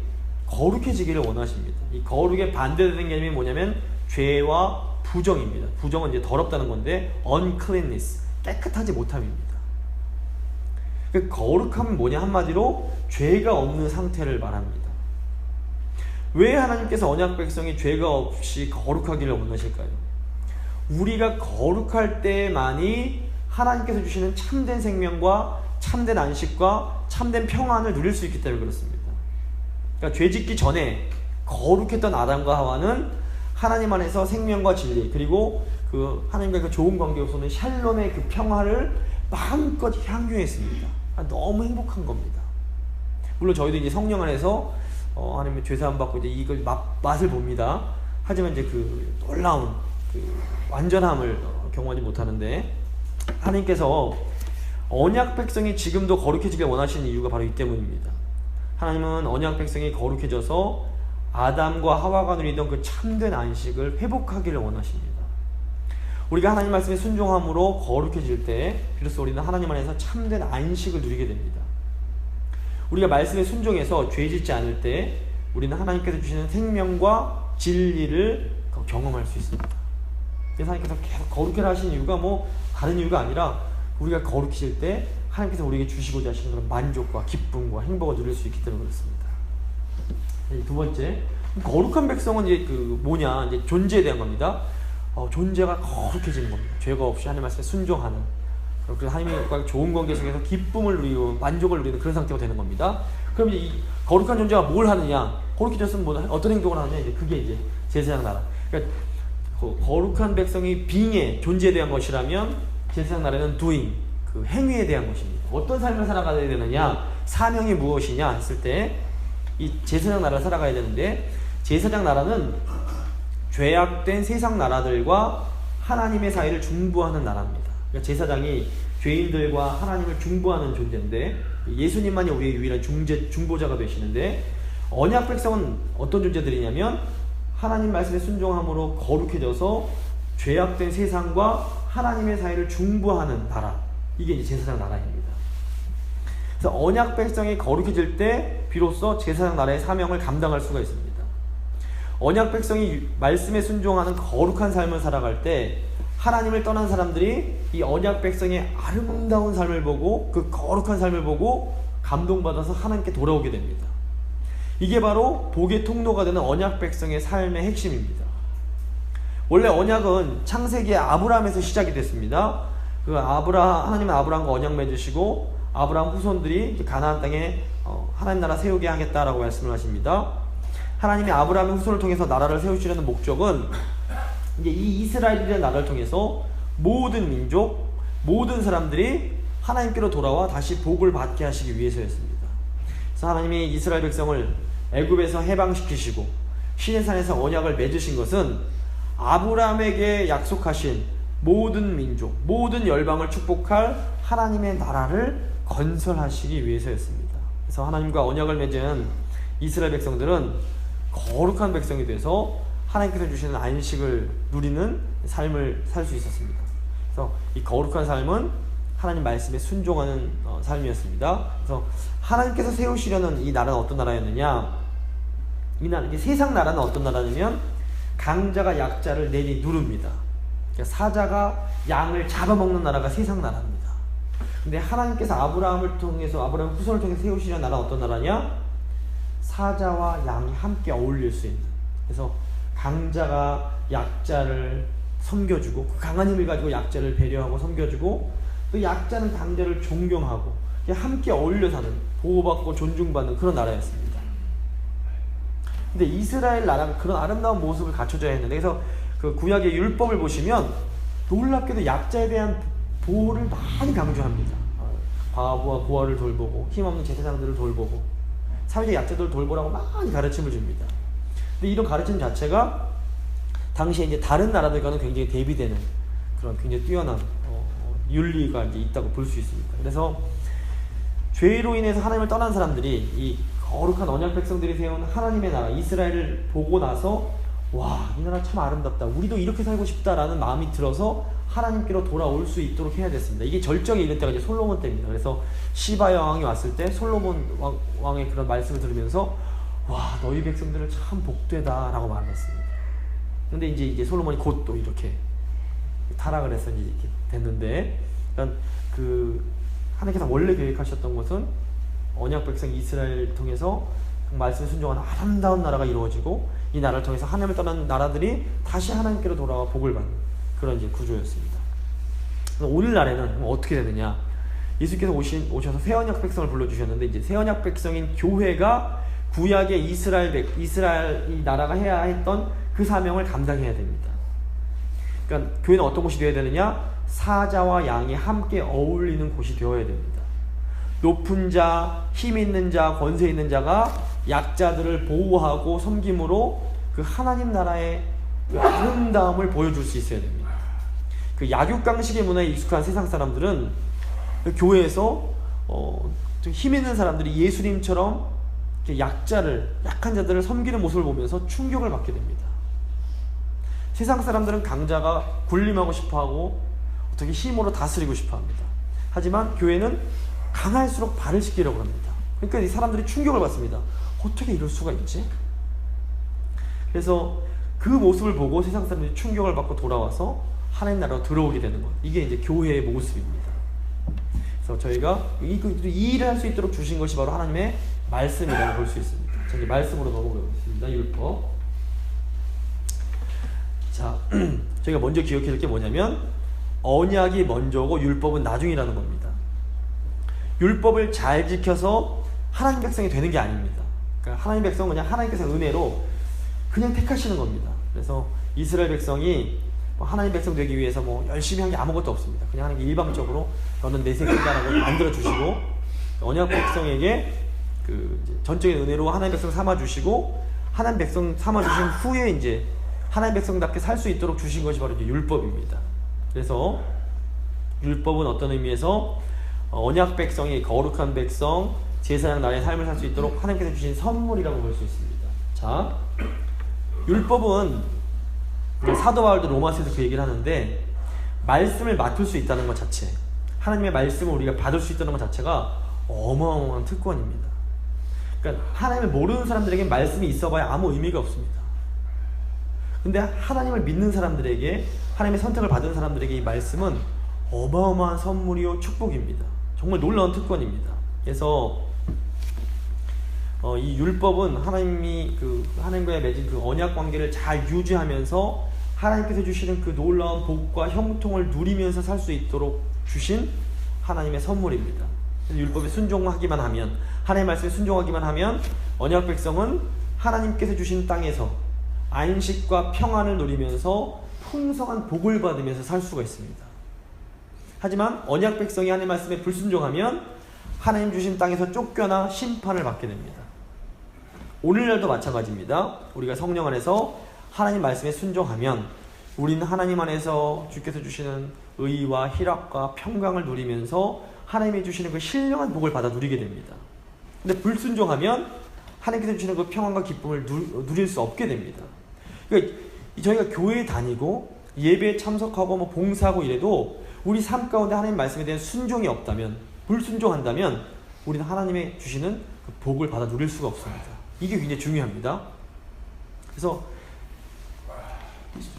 거룩해지기를 원하십니다. 이 거룩에 반대되는 개념이 뭐냐면 죄와 부정입니다. 부정은 이제 더럽다는 건데 uncleanness, 깨끗하지 못함입니다. 그 거룩함은 뭐냐? 한마디로 죄가 없는 상태를 말합니다. 왜 하나님께서 언약 백성이 죄가 없이 거룩하기를 원하실까요? 우리가 거룩할 때만이 하나님께서 주시는 참된 생명과 참된 안식과 참된 평안을 누릴 수 있기 때문에 그렇습니다. 그러니까 죄 짓기 전에 거룩했던 아담과 하와는 하나님 안에서 생명과 진리 그리고 그 하나님과 그 좋은 관계로서는 샬롬의 그 평화를 마음껏 향유했습니다. 너무 행복한 겁니다. 물론 저희도 이제 성령 안에서 하나님의 죄사함 받고 이제 이걸 맛을 봅니다. 하지만 이제 그 놀라운 그 완전함을 경험하지 못하는데 하나님께서 언약 백성이 지금도 거룩해지길 원하시는 이유가 바로 이 때문입니다. 하나님은 언약 백성이 거룩해져서 아담과 하와가 누리던 그 참된 안식을 회복하기를 원하십니다. 우리가 하나님 말씀에 순종함으로 거룩해질 때 비로소 우리는 하나님 안에서 참된 안식을 누리게 됩니다. 우리가 말씀에 순종해서 죄 짓지 않을 때 우리는 하나님께서 주시는 생명과 진리를 경험할 수 있습니다. 그래서 하나님께서 계속 거룩해라 하시는 이유가 뭐 다른 이유가 아니라 우리가 거룩해질 때 하나님께서 우리에게 주시고자 하시는 그런 만족과 기쁨과 행복을 누릴 수 있기 때문에 그렇습니다. 두 번째, 거룩한 백성은 이제 그 뭐냐, 이제 존재에 대한 겁니다. 존재가 거룩해지는 겁니다. 죄가 없이 하나님 말씀에 순종하는, 그래서 하나님과 좋은 관계 속에서 기쁨을 누리고 만족을 누리는 그런 상태가 되는 겁니다. 그럼 이제 이 거룩한 존재가 뭘 하느냐? 거룩해졌으면 뭐 어떤 행동을 하느냐? 이제 그게 이제 제사장 나라. 그러니까 거룩한 백성이 being의 존재에 대한 것이라면 제사장 나라는 doing, 그 행위에 대한 것입니다. 어떤 삶을 살아가야 되느냐? 사명이 무엇이냐 했을 때 이 제사장 나라를 살아가야 되는데, 제사장 나라는 죄악된 세상 나라들과 하나님의 사이를 중보하는 나라입니다. 그러니까 제사장이 죄인들과 하나님을 중보하는 존재인데, 예수님만이 우리의 유일한 중보자가 되시는데, 언약 백성은 어떤 존재들이냐면 하나님 말씀에 순종함으로 거룩해져서 죄악된 세상과 하나님의 사이를 중보하는 나라, 이게 이제 제사장 나라입니다. 그래서 언약 백성이 거룩해질 때 비로소 제사장 나라의 사명을 감당할 수가 있습니다. 언약 백성이 말씀에 순종하는 거룩한 삶을 살아갈 때 하나님을 떠난 사람들이 이 언약 백성의 아름다운 삶을 보고 그 거룩한 삶을 보고 감동받아서 하나님께 돌아오게 됩니다. 이게 바로 복의 통로가 되는 언약 백성의 삶의 핵심입니다. 원래 언약은 창세기의 아브라함에서 시작이 됐습니다. 하나님은 아브라함과 언약 맺으시고 아브라함 후손들이 가나안 땅에 하나님 나라 세우게 하겠다라고 말씀을 하십니다. 하나님이 아브라함의 후손을 통해서 나라를 세우시려는 목적은 이제 이 이스라엘이라는 나라를 통해서 모든 민족, 모든 사람들이 하나님께로 돌아와 다시 복을 받게 하시기 위해서였습니다. 그래서 하나님이 이스라엘 백성을 애굽에서 해방시키시고 시내산에서 언약을 맺으신 것은 아브라함에게 약속하신 모든 민족, 모든 열방을 축복할 하나님의 나라를 건설하시기 위해서였습니다. 그래서 하나님과 언약을 맺은 이스라엘 백성들은 거룩한 백성이 돼서 하나님께서 주시는 안식을 누리는 삶을 살 수 있었습니다. 그래서 이 거룩한 삶은 하나님 말씀에 순종하는 삶이었습니다. 그래서 하나님께서 세우시려는 이 나라는 어떤 나라였느냐? 이 세상 나라는 어떤 나라냐면 강자가 약자를 내리 누릅니다. 그러니까 사자가 양을 잡아먹는 나라가 세상 나라입니다. 근데 하나님께서 아브라함 후손을 통해서 세우시려는 나라는 어떤 나라냐? 사자와 양이 함께 어울릴 수 있는. 그래서 강자가 약자를 섬겨주고, 그 강한 힘을 가지고 약자를 배려하고 섬겨주고, 또 약자는 강자를 존경하고 함께 어울려 사는, 보호받고 존중받는 그런 나라였습니다. 근데 이스라엘 나라가 그런 아름다운 모습을 갖춰줘야 했는데, 그래서 그 구약의 율법을 보시면 놀랍게도 약자에 대한 보호를 많이 강조합니다. 과부와 고아를 돌보고, 힘없는 제사장들을 돌보고, 사회적 약자들을 돌보라고 많이 가르침을 줍니다. 근데 이런 가르침 자체가 당시에 이제 다른 나라들과는 굉장히 대비되는 그런 굉장히 뛰어난 윤리가 이제 있다고 볼 수 있습니다. 그래서 죄로 인해서 하나님을 떠난 사람들이 이 거룩한 언약 백성들이 세운 하나님의 나라 이스라엘을 보고 나서, 와, 이 나라 참 아름답다, 우리도 이렇게 살고 싶다라는 마음이 들어서 하나님께로 돌아올 수 있도록 해야 됐습니다. 이게 절정에 이른 때가 이제 솔로몬 때입니다. 그래서 시바 여왕이 왔을 때 솔로몬 왕의 그런 말씀을 들으면서, 와, 너희 백성들은 참 복되다라고 말을 했습니다. 근데 이제 솔로몬이 곧 또 이렇게 타락을 해서 이제 이렇게 됐는데, 그러니까 그 하나님께서 원래 계획하셨던 것은 언약 백성 이스라엘을 통해서 그 말씀에 순종하는 아름다운 나라가 이루어지고, 이 나라를 통해서 하나님을 떠난 나라들이 다시 하나님께로 돌아와 복을 받는 그런 이제 구조였습니다. 오늘날에는 어떻게 되느냐? 예수께서 오셔서 새 언약 백성을 불러주셨는데, 이제 새 언약 백성인 교회가 구약의 이스라엘 이 나라가 해야 했던 그 사명을 감당해야 됩니다. 그러니까 교회는 어떤 곳이 되어야 되느냐? 사자와 양이 함께 어울리는 곳이 되어야 됩니다. 높은 자, 힘 있는 자, 권세 있는 자가 약자들을 보호하고 섬김으로 그 하나님 나라의 그 아름다움을 보여줄 수 있어야 됩니다. 그 약육강식의 문화에 익숙한 세상 사람들은 그 교회에서 좀 힘 있는 사람들이 예수님처럼 약한 자들을 섬기는 모습을 보면서 충격을 받게 됩니다. 세상 사람들은 강자가 군림하고 싶어하고 어떻게 힘으로 다스리고 싶어합니다. 하지만 교회는 강할수록 발을시키려고 합니다. 그러니까 이 사람들이 충격을 받습니다. 어떻게 이럴 수가 있지? 그래서 그 모습을 보고 세상 사람들이 충격을 받고 돌아와서 하나님 나라로 들어오게 되는 것, 이게 이제 교회의 모습입니다. 그래서 저희가 이 일을 할 수 있도록 주신 것이 바로 하나님의 말씀이라고 볼 수 있습니다. 자, 이제 말씀으로 넘어가겠습니다. 율법. 자, 저희가 먼저 기억해야 될 게 뭐냐면, 언약이 먼저고 율법은 나중이라는 겁니다. 율법을 잘 지켜서 하나님 백성이 되는 게 아닙니다. 그러니까 하나님 백성은 그냥 하나님께서 은혜로 그냥 택하시는 겁니다. 그래서 이스라엘 백성이 하나님 백성 되기 위해서 열심히 한 게 아무것도 없습니다. 그냥 하나님께 일방적으로 너는 내 새끼다라고 만들어 주시고, 언약 백성에게 그 전적인 은혜로 하나님 백성 삼아 주시고, 하나님 백성 삼아 주신 후에 이제 하나님 백성답게 살 수 있도록 주신 것이 바로 이제 율법입니다. 그래서 율법은 어떤 의미에서 언약 백성이 거룩한 백성, 제사장 나라의 삶을 살 수 있도록 하나님께서 주신 선물이라고 볼 수 있습니다. 자, 율법은 사도 바울도 로마서에서 그 얘기를 하는데, 말씀을 맡을 수 있다는 것 자체, 하나님의 말씀을 우리가 받을 수 있다는 것 자체가 어마어마한 특권입니다. 그러니까 하나님을 모르는 사람들에게 말씀이 있어봐야 아무 의미가 없습니다. 근데 하나님을 믿는 사람들에게, 하나님의 선택을 받은 사람들에게 이 말씀은 어마어마한 선물이요 축복입니다. 정말 놀라운 특권입니다. 그래서 이 율법은 하나님이 하나님과의 맺은 그 언약 관계를 잘 유지하면서 하나님께서 주시는 그 놀라운 복과 형통을 누리면서 살 수 있도록 주신 하나님의 선물입니다. 율법에 순종하기만 하면, 하나님의 말씀에 순종하기만 하면 언약 백성은 하나님께서 주신 땅에서 안식과 평안을 누리면서 풍성한 복을 받으면서 살 수가 있습니다. 하지만 언약 백성이 하나님의 말씀에 불순종하면 하나님 주신 땅에서 쫓겨나 심판을 받게 됩니다. 오늘날도 마찬가지입니다. 우리가 성령 안에서 하나님 말씀에 순종하면 우리는 하나님 안에서 주께서 주시는 의와 희락과 평강을 누리면서 하나님이 주시는 그 신령한 복을 받아 누리게 됩니다. 근데 불순종하면 하나님께서 주시는 그 평안과 기쁨을 누릴 수 없게 됩니다. 그러니까 저희가 교회에 다니고 예배에 참석하고 봉사하고 이래도 우리 삶 가운데 하나님 말씀에 대한 순종이 없다면, 불순종한다면 우리는 하나님의 주시는 그 복을 받아 누릴 수가 없습니다. 이게 굉장히 중요합니다. 그래서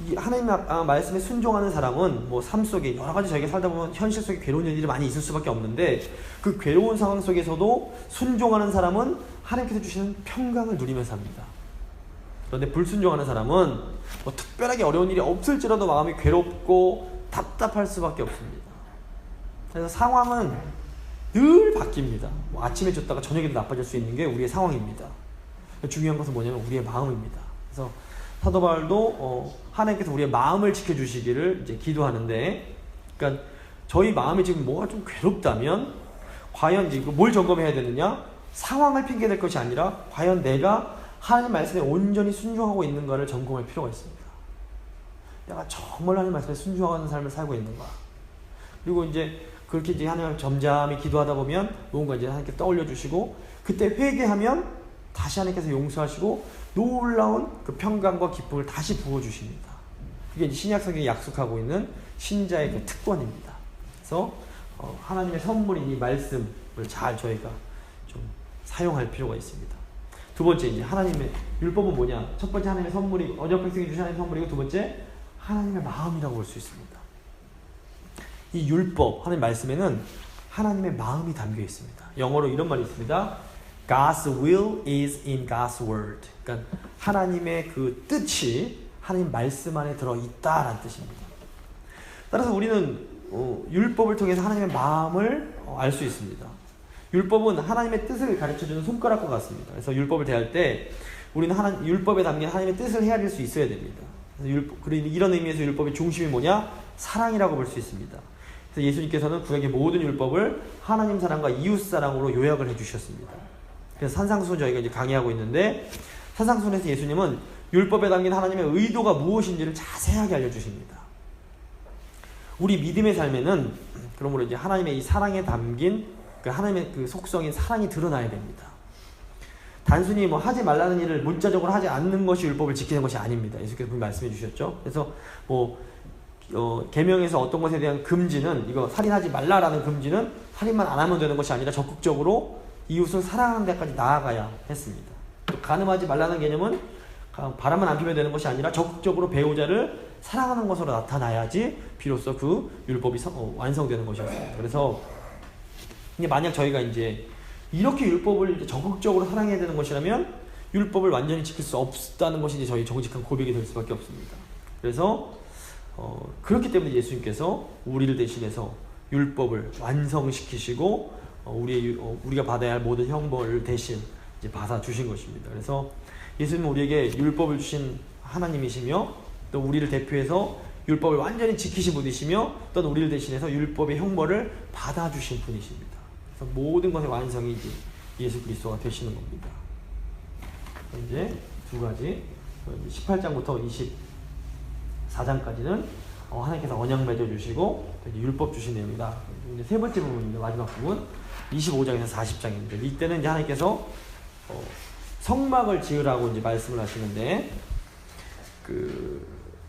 이 하나님 말씀에 순종하는 사람은 뭐 삶 속에 여러 가지 저희가 살다 보면 현실 속에 괴로운 일들이 많이 있을 수밖에 없는데 그 괴로운 상황 속에서도 순종하는 사람은 하나님께서 주시는 평강을 누리면서 삽니다. 그런데 불순종하는 사람은 뭐 특별하게 어려운 일이 없을지라도 마음이 괴롭고 답답할 수밖에 없습니다. 그래서 상황은 늘 바뀝니다. 뭐 아침에 좋다가 저녁에도 나빠질 수 있는 게 우리의 상황입니다. 중요한 것은 뭐냐면 우리의 마음입니다. 그래서 사도 바울도 하나님께서 우리의 마음을 지켜주시기를 이제 기도하는데, 그러니까 저희 마음이 지금 뭐가 좀 괴롭다면 과연 이제 뭘 점검해야 되느냐? 상황을 핑계댈 것이 아니라 과연 내가 하나님 말씀에 온전히 순종하고 있는가를 점검할 필요가 있습니다. 내가 정말 하나님 말씀에 순종하는 삶을 살고 있는가? 그리고 이제 그렇게 이제 하나님 점잠히 기도하다 보면 뭔가 이제 하나님께 떠올려 주시고, 그때 회개하면 다시 하나님께서 용서하시고 놀라운 그 평강과 기쁨을 다시 부어주십니다. 그게 이제 신약성경이 약속하고 있는 신자의 그 특권입니다. 그래서 하나님의 선물인 이 말씀을 잘 저희가 좀 사용할 필요가 있습니다. 두 번째, 이제 하나님의 율법은 뭐냐? 첫 번째 하나님의 선물이 언약 백성이 주신 하나님의 선물이고, 두 번째 하나님의 마음이라고 볼 수 있습니다. 이 율법, 하나님 말씀에는 하나님의 마음이 담겨 있습니다. 영어로 이런 말이 있습니다. God's will is in God's word. 그러니까 하나님의 그 뜻이 하나님 말씀 안에 들어있다라는 뜻입니다. 따라서 우리는 율법을 통해서 하나님의 마음을 알 수 있습니다. 율법은 하나님의 뜻을 가르쳐주는 손가락과 같습니다. 그래서 율법을 대할 때 우리는 율법에 담긴 하나님의 뜻을 헤아릴 수 있어야 됩니다. 그래서 이런 의미에서 율법의 중심이 뭐냐? 사랑이라고 볼 수 있습니다. 그래서 예수님께서는 구약의 모든 율법을 하나님 사랑과 이웃 사랑으로 요약을 해주셨습니다. 그래서 산상수훈 저희가 이제 강의하고 있는데, 산상수훈에서 예수님은 율법에 담긴 하나님의 의도가 무엇인지를 자세하게 알려주십니다. 우리 믿음의 삶에는 그러므로 이제 하나님의 이 사랑에 담긴 그 하나님의 그 속성인 사랑이 드러나야 됩니다. 단순히 뭐 하지 말라는 일을 문자적으로 하지 않는 것이 율법을 지키는 것이 아닙니다. 예수께서 분명히 말씀해 주셨죠. 그래서 뭐 계명에서 어떤 것에 대한 금지는, 이거 살인하지 말라라는 금지는 살인만 안 하면 되는 것이 아니라 적극적으로 이웃을 사랑하는 데까지 나아가야 했습니다. 또 간음하지 말라는 개념은 바람만 안 피면 되는 것이 아니라 적극적으로 배우자를 사랑하는 것으로 나타나야지 비로소 그 율법이 완성되는 것이었습니다. 그래서 이게 만약 저희가 이제 이렇게 율법을 이제 적극적으로 사랑해야 되는 것이라면 율법을 완전히 지킬 수 없다는 것이 이제 저희 정직한 고백이 될 수밖에 없습니다. 그래서 그렇기 때문에 예수님께서 우리를 대신해서 율법을 완성시키시고 우리가 받아야 할 모든 형벌을 대신 이제 받아 주신 것입니다. 그래서 예수님은 우리에게 율법을 주신 하나님이시며, 또 우리를 대표해서 율법을 완전히 지키신 분이시며, 또 우리를 대신해서 율법의 형벌을 받아 주신 분이십니다. 그래서 모든 것의 완성이 이제 예수 그리스도가 되시는 겁니다. 이제 두 가지, 18장부터 24장까지는 하나님께서 언약 맺어 주시고 율법 주신 내용이다. 이제 세 번째 부분입니다. 마지막 부분 25장에서 40장입니다. 이때는 이제 하나님께서 성막을 지으라고 이제 말씀을 하시는데, 그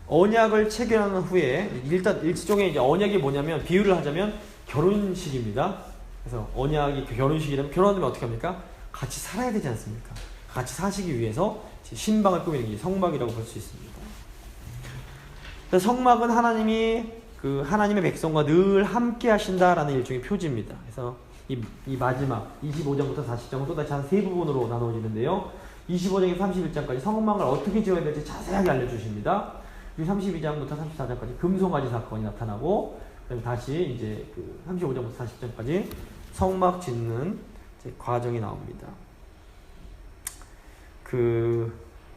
언약을 체결한 후에 일단 일종의 이제 언약이 뭐냐면, 비유를 하자면 결혼식입니다. 그래서 언약이 결혼식이라면 결혼하면 어떻게 합니까? 같이 살아야 되지 않습니까? 같이 사시기 위해서 신방을 꾸미는 게 성막이라고 볼 수 있습니다. 성막은 하나님의 백성과 늘 함께 하신다라는 일종의 표지입니다. 그래서 이 마지막 25장부터 40장은 또다시 한 세 부분으로 나누어지는데요. 25장에서 31장까지 성막을 어떻게 지어야 될지 자세하게 알려주십니다. 그리고 32장부터 34장까지 금송아지 사건이 나타나고, 그다음에 다시 이제 그 35장부터 40장까지 성막 짓는 과정이 나옵니다.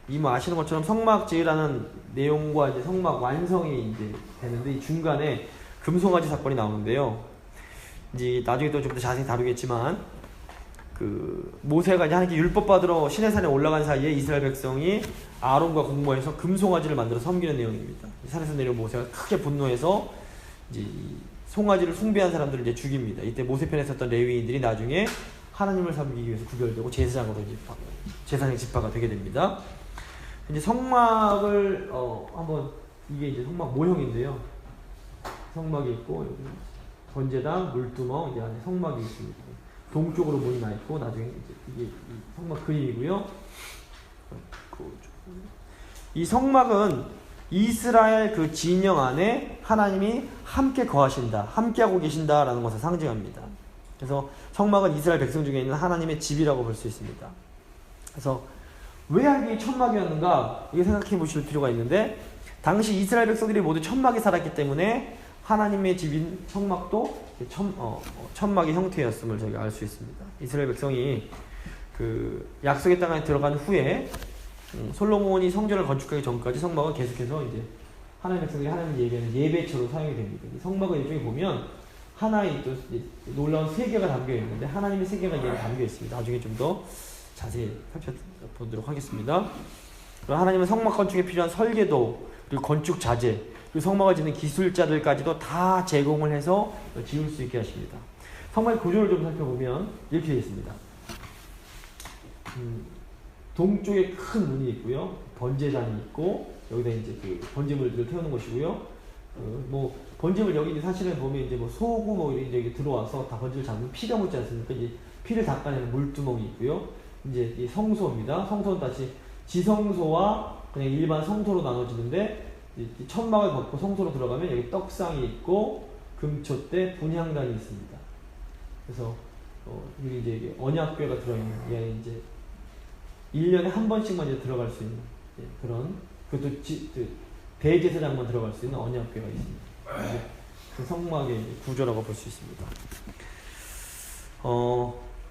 이모 아시는 것처럼 성막 지으라는 내용과 이제 성막 완성이 이제 되는데, 이 중간에 금송아지 사건이 나오는데요. 이제 나중에 또 좀 더 자세히 다루겠지만, 모세가 이제 하나님께 율법 받으러 시내산에 올라간 사이에 이스라엘 백성이 아론과 공모해서 금송아지를 만들어 섬기는 내용입니다. 산에서 내려온 모세가 크게 분노해서 이제 송아지를 숭배한 사람들을 이제 죽입니다. 이때 모세 편에 섰던 레위인들이 나중에 하나님을 섬기기 위해서 구별되고 제사장으로 이제 제사장 지파가 되게 됩니다. 이제 성막을 한번, 이게 이제 성막 모형인데요. 성막이 있고 여기 번제당, 물두멍, 이제 안에 성막이 있습니다. 동쪽으로 문이 나 있고, 나중에 이제 이게 이 성막 그림이고요. 이 성막은 이스라엘 그 진영 안에 하나님이 함께 거하신다, 함께하고 계신다라는 것을 상징합니다. 그래서 성막은 이스라엘 백성 중에 있는 하나님의 집이라고 볼 수 있습니다. 그래서 왜 이게 천막이었는가, 이게 생각해 보실 필요가 있는데, 당시 이스라엘 백성들이 모두 천막에 살았기 때문에 하나님의 집인 성막도 천막의 형태였음을 저희가 알 수 있습니다. 이스라엘 백성이 그 약속의 땅에 들어간 후에 솔로몬이 성전을 건축하기 전까지 성막은 계속해서 이제 하나님의 백성들이 하나님을 예배하는 예배처로 사용이 됩니다. 이 성막은 일종에 보면 하나의 또 놀라운 세계가 담겨 있는데, 하나님의 세계가 여기 담겨 있습니다. 나중에 좀 더 자세히 살펴보도록 하겠습니다. 하나님은 성막 건축에 필요한 설계도, 그리고 건축 자재, 그리고 성막을 짓는 기술자들까지도 다 제공을 해서 지을 수 있게 하십니다. 성막의 구조를 좀 살펴보면 이렇게 되어 있습니다. 동쪽에 큰 문이 있고요, 번제단이 있고, 여기다 이제 그 번제물들을 태우는 것이고요. 뭐 번제물 여기 사실은 보면 이제 뭐 소고 뭐 이런 들어와서 다 번제를 잡으면 피가 묻지 않습니까? 이제 피를 닦아내는 물두멍이 있고요. 이제 이 성소입니다. 성소는 다시 지성소와 그냥 일반 성소로 나눠지는데, 천막을 벗고 성소로 들어가면 여기 떡상이 있고 금초대 분향단이 있습니다. 그래서 여기 이제 언약궤가 들어있는, 게 이제 1년에 한 번씩만 이제 들어갈 수 있는 그런, 그것도 대제사장만 들어갈 수 있는 언약궤가 있습니다. 그 성막의 구조라고 볼 수 있습니다.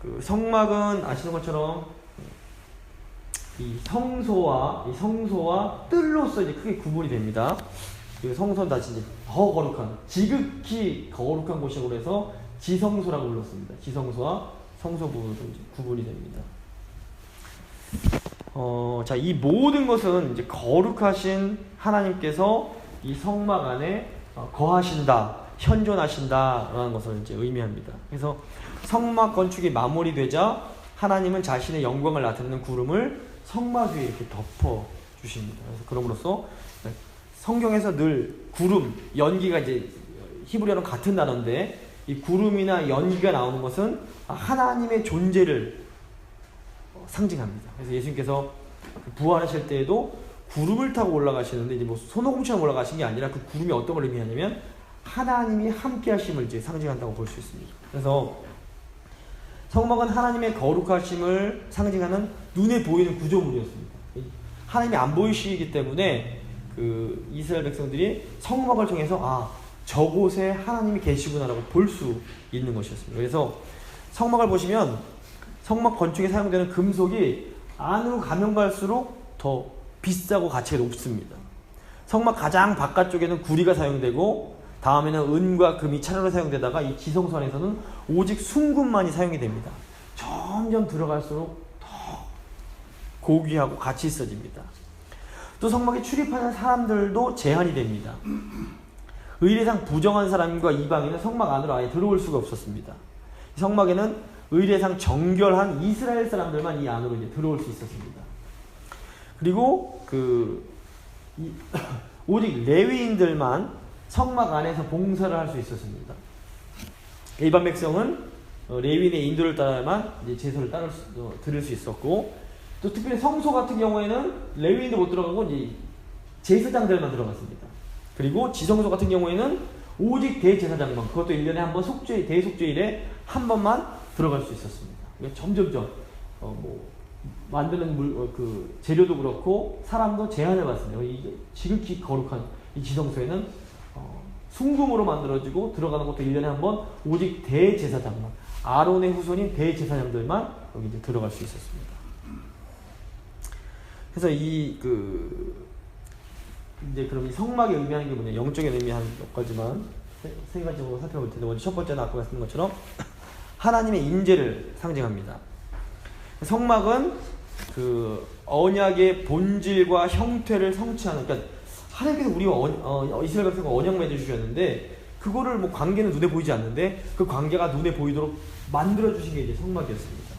그 성막은 아시는 것처럼 이 성소와 뜰로서 이제 크게 구분이 됩니다. 그 성소는 다시 이제 더 거룩한, 지극히 거룩한 곳이라고 해서 지성소라고 불렀습니다. 지성소와 성소 부분으로 이제 구분이 됩니다. 자, 이 모든 것은 이제 거룩하신 하나님께서 이 성막 안에 거하신다, 현존하신다라는 것을 이제 의미합니다. 그래서 성막 건축이 마무리되자 하나님은 자신의 영광을 나타내는 구름을 성막 위에 이렇게 덮어 주십니다. 그래서 그럼으로써 성경에서 늘 구름, 연기가 이제 히브리어는 같은 단어인데, 이 구름이나 연기가 나오는 것은 하나님의 존재를 상징합니다. 그래서 예수님께서 부활하실 때에도 구름을 타고 올라가시는데, 이제 뭐 손오공처럼 올라가신 게 아니라 그 구름이 어떤 걸 의미하냐면 하나님이 함께 하심을 이제 상징한다고 볼 수 있습니다. 그래서 성막은 하나님의 거룩하심을 상징하는 눈에 보이는 구조물이었습니다. 하나님이 안 보이시기 때문에 그 이스라엘 백성들이 성막을 통해서 저곳에 하나님이 계시구나라고 볼 수 있는 것이었습니다. 그래서 성막을 보시면 성막 건축에 사용되는 금속이 안으로 가면 갈수록 더 비싸고 가치가 높습니다. 성막 가장 바깥쪽에는 구리가 사용되고, 다음에는 은과 금이 차례로 사용되다가 이 지성소 안에서는 오직 순금만이 사용이 됩니다. 점점 들어갈수록 더 고귀하고 가치 있어집니다. 또 성막에 출입하는 사람들도 제한이 됩니다. 의례상 부정한 사람과 이방인은 성막 안으로 아예 들어올 수가 없었습니다. 성막에는 의례상 정결한 이스라엘 사람들만 이 안으로 이제 들어올 수 있었습니다. 그리고 오직 레위인들만 성막 안에서 봉사를 할 수 있었습니다. 일반 백성은 레위인의 인도를 따라야만 이제 제사를 드릴 수 있었고, 또 특별히 성소 같은 경우에는 레위인도 못 들어가고 이제 제사장들만 들어갔습니다. 그리고 지성소 같은 경우에는 오직 대제사장만, 그것도 1년에 한 번 대속죄일에 한 번만 들어갈 수 있었습니다. 그러니까 점점점 만드는 그 재료도 그렇고 사람도 제한을 받습니다. 이게 지극히 거룩한 이 지성소에는 순금으로 만들어지고 들어가는 것도 1년에 한 번 오직 대제사장만, 아론의 후손인 대제사장들만 여기 이제 들어갈 수 있었습니다. 그래서 이제 그럼 이 성막이 의미하는 게 뭐냐, 영적인 의미하는 몇 가지만 세 가지로 살펴볼 텐데, 먼저 첫 번째는 아까 말씀드린 것처럼 하나님의 임재를 상징합니다. 성막은 그 언약의 본질과 형태를 성취하는, 그러니까 하나님께서 우리와 이스라엘 백성과 언약 맺어주셨는데, 그거를 뭐 관계는 눈에 보이지 않는데 그 관계가 눈에 보이도록 만들어주신 게 이제 성막이었습니다.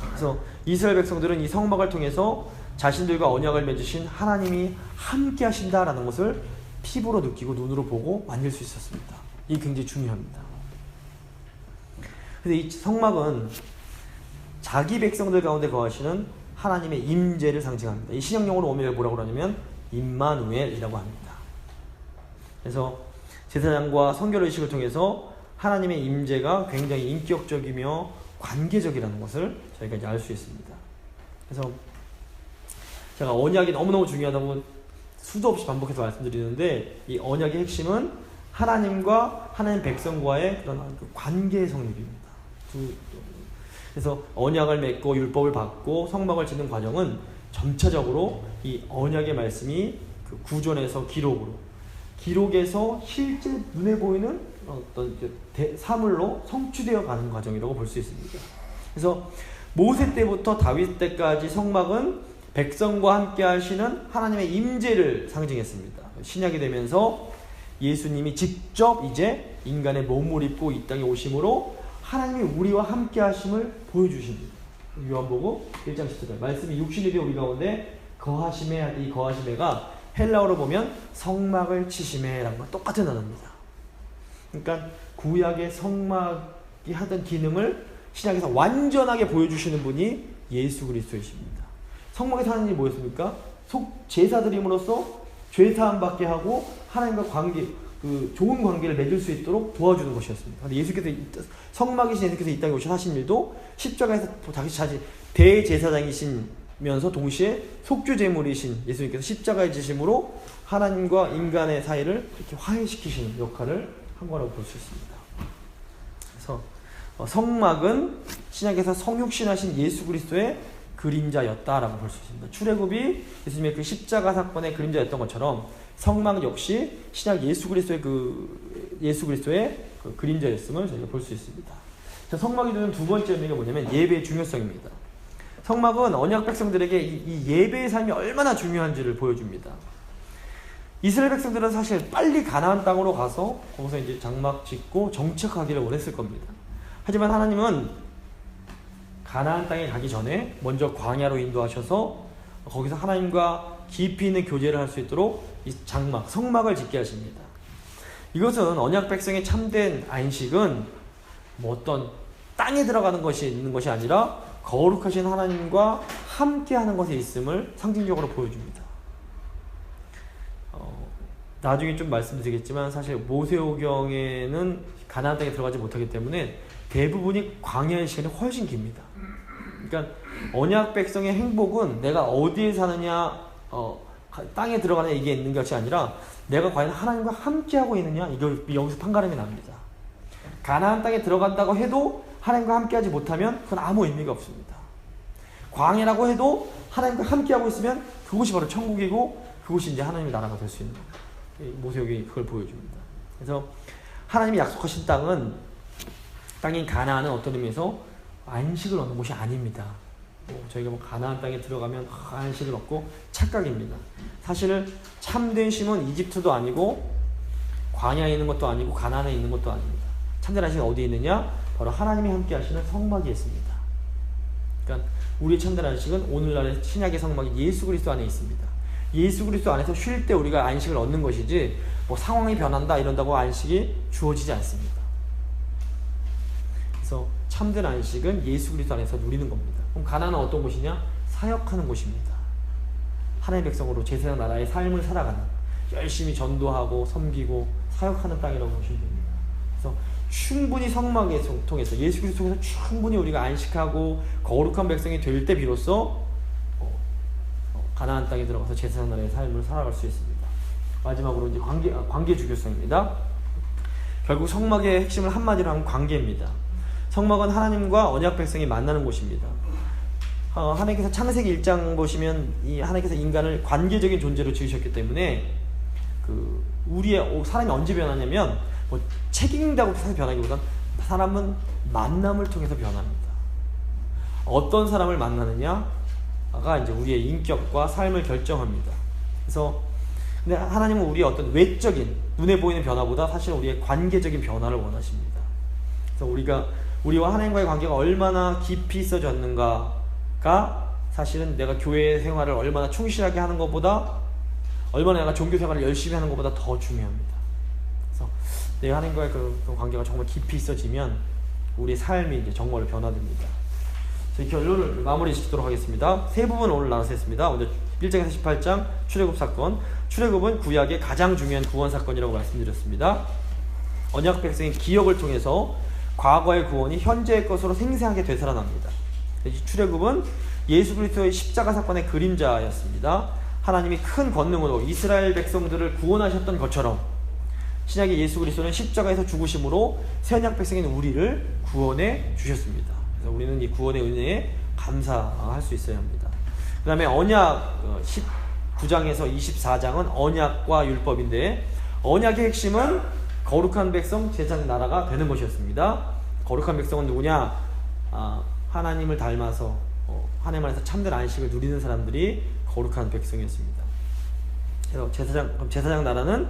그래서 이스라엘 백성들은 이 성막을 통해서 자신들과 언약을 맺으신 하나님이 함께 하신다라는 것을 피부로 느끼고 눈으로 보고 만질 수 있었습니다. 이게 굉장히 중요합니다. 그래서 이 성막은 자기 백성들 가운데 거하시는 하나님의 임재를 상징합니다. 이 신약용어로 오면 뭐라고 그러냐면 임마누엘이라고 합니다. 그래서 제사장과 성결의식을 통해서 하나님의 임재가 굉장히 인격적이며 관계적이라는 것을 저희가 이제 알 수 있습니다. 그래서 제가 언약이 너무너무 중요하다고 수도 없이 반복해서 말씀드리는데, 이 언약의 핵심은 하나님과 하나님 백성과의 그런 관계의 성립입니다. 그래서 언약을 맺고 율법을 받고 성막을 짓는 과정은 전체적으로 이 언약의 말씀이 그 구존에서 기록에서 실제 눈에 보이는 어떤 사물로 성취되어 가는 과정이라고 볼 수 있습니다. 그래서 모세 때부터 다윗 때까지 성막은 백성과 함께 하시는 하나님의 임재를 상징했습니다. 신약이 되면서 예수님이 직접 이제 인간의 몸을 입고 이 땅에 오심으로 하나님이 우리와 함께 하심을 보여주십니다. 요한복음 1장 10절 말씀이 육신이 되어 우리 가운데 거하심에, 이 거하심에가 헬라어로 보면 성막을 치심에라는 똑같은 단어입니다. 그러니까 구약의 성막이 하던 기능을 신약에서 완전하게 보여주시는 분이 예수 그리스도이십니다. 성막에서 하는 일이 뭐였습니까? 제사드림으로써 죄사함 받게 하고 하나님과 관계, 그 좋은 관계를 맺을 수 있도록 도와주는 것이었습니다. 근데 예수께서 성막이신 예수께서 이 땅에 오셔서 하신 일도 십자가에서 자기 대제사장이시면서 동시에 속죄제물이신 예수님께서 십자가에 지심으로 하나님과 인간의 사이를 이렇게 화해시키시는 역할을 한 거라고 볼 수 있습니다. 그래서 성막은 신약에서 성육신하신 예수 그리스도의 그림자였다라고 볼 수 있습니다. 출애굽이 예수님의 그 십자가 사건의 그림자였던 것처럼 성막 역시 신약 예수 그리스도의 그 그림자였음을 저희가 볼 수 있습니다. 성막이 주는 두 번째 의미가 뭐냐면 예배의 중요성입니다. 성막은 언약 백성들에게 이 예배의 삶이 얼마나 중요한지를 보여줍니다. 이스라엘 백성들은 사실 빨리 가나안 땅으로 가서 거기서 이제 장막 짓고 정착하기를 원했을 겁니다. 하지만 하나님은 가나안 땅에 가기 전에 먼저 광야로 인도하셔서 거기서 하나님과 깊이 있는 교제를 할 수 있도록 이 장막, 성막을 짓게 하십니다. 이것은 언약 백성의 참된 안식은 뭐 어떤 땅에 들어가는 것이 있는 것이 아니라 거룩하신 하나님과 함께하는 것에 있음을 상징적으로 보여줍니다. 나중에 좀 말씀드리겠지만 사실 모세오경에는 가나안 땅에 들어가지 못하기 때문에 대부분이 광야의 시간이 훨씬 깁니다. 그러니까 언약 백성의 행복은 내가 어디에 사느냐, 땅에 들어가느냐 이게 있는 것이 아니라 내가 과연 하나님과 함께하고 있느냐, 이걸 여기서 판가름이 납니다. 가나안 땅에 들어간다고 해도 하나님과 함께하지 못하면 그건 아무 의미가 없습니다. 광야라고 해도 하나님과 함께하고 있으면 그곳이 바로 천국이고 그곳이 이제 하나님의 나라가 될 수 있는 겁니다. 모세오경이 그걸 보여줍니다. 그래서 하나님이 약속하신 땅인 가나안은 어떤 의미에서 안식을 얻는 곳이 아닙니다. 저희가 가나안 땅에 들어가면 안식을 얻고 착각입니다. 사실 참된 쉼은 이집트도 아니고 광야에 있는 것도 아니고 가나안에 있는 것도 아닙니다. 참된 안식은 어디에 있느냐? 바로 하나님이 함께 하시는 성막에 있습니다. 그러니까 우리의 참된 안식은 오늘날의 신약의 성막이 예수 그리스도 안에 있습니다. 예수 그리스도 안에서 쉴 때 우리가 안식을 얻는 것이지 뭐 상황이 변한다 이런다고 안식이 주어지지 않습니다. 그래서 참된 안식은 예수 그리스도 안에서 누리는 겁니다. 그럼 가나안은 어떤 곳이냐? 사역하는 곳입니다. 하나님의 백성으로 제사장 나라의 삶을 살아가는, 열심히 전도하고 섬기고 사역하는 땅이라고 보시면 됩니다. 그래서 충분히 성막에 통해서 예수 그리스도 통해서 충분히 우리가 안식하고 거룩한 백성이 될 때 비로소 가나안 땅에 들어가서 제사장 나라의 삶을 살아갈 수 있습니다. 마지막으로 이제 관계 중요성입니다. 결국 성막의 핵심을 한마디로 하면 관계입니다. 성막은 하나님과 언약 백성이 만나는 곳입니다. 하나님께서 창세기 1장 보시면 이 하나님께서 인간을 관계적인 존재로 지으셨기 때문에 사람이 언제 변하냐면 뭐 책임진다고 해서 변하기보단 사람은 만남을 통해서 변합니다. 어떤 사람을 만나느냐가 이제 우리의 인격과 삶을 결정합니다. 그래서 근데 하나님은 우리의 어떤 외적인 눈에 보이는 변화보다 사실 우리의 관계적인 변화를 원하십니다. 그래서 우리와 하나님과의 관계가 얼마나 깊이 있어졌는가가 사실은 내가 교회 생활을 얼마나 충실하게 하는 것보다, 얼마나 내가 종교 생활을 열심히 하는 것보다 더 중요합니다. 그래서 내가 하나님과의 그 관계가 정말 깊이 있어지면 우리의 삶이 이제 정말로 변화됩니다. 저희 결론을 마무리 짓도록 하겠습니다. 세 부분 오늘 나눠서 했습니다. 먼저 1장에서 18장 출애굽 사건. 출애굽은 구약의 가장 중요한 구원 사건이라고 말씀드렸습니다. 언약 백성의 기억을 통해서 과거의 구원이 현재의 것으로 생생하게 되살아납니다. 출애굽은 예수 그리스도의 십자가 사건의 그림자였습니다. 하나님이 큰 권능으로 이스라엘 백성들을 구원하셨던 것처럼 신약의 예수 그리스도는 십자가에서 죽으심으로 새 언약 백성인 우리를 구원해 주셨습니다. 그래서 우리는 이 구원의 은혜에 감사할 수 있어야 합니다. 그 다음에 언약 19장에서 24장은 언약과 율법인데, 언약의 핵심은 거룩한 백성, 제사장 나라가 되는 것이었습니다. 거룩한 백성은 누구냐? 하나님을 닮아서 하나님 안에서 참된 안식을 누리는 사람들이 거룩한 백성이었습니다. 그래서 제사장 나라는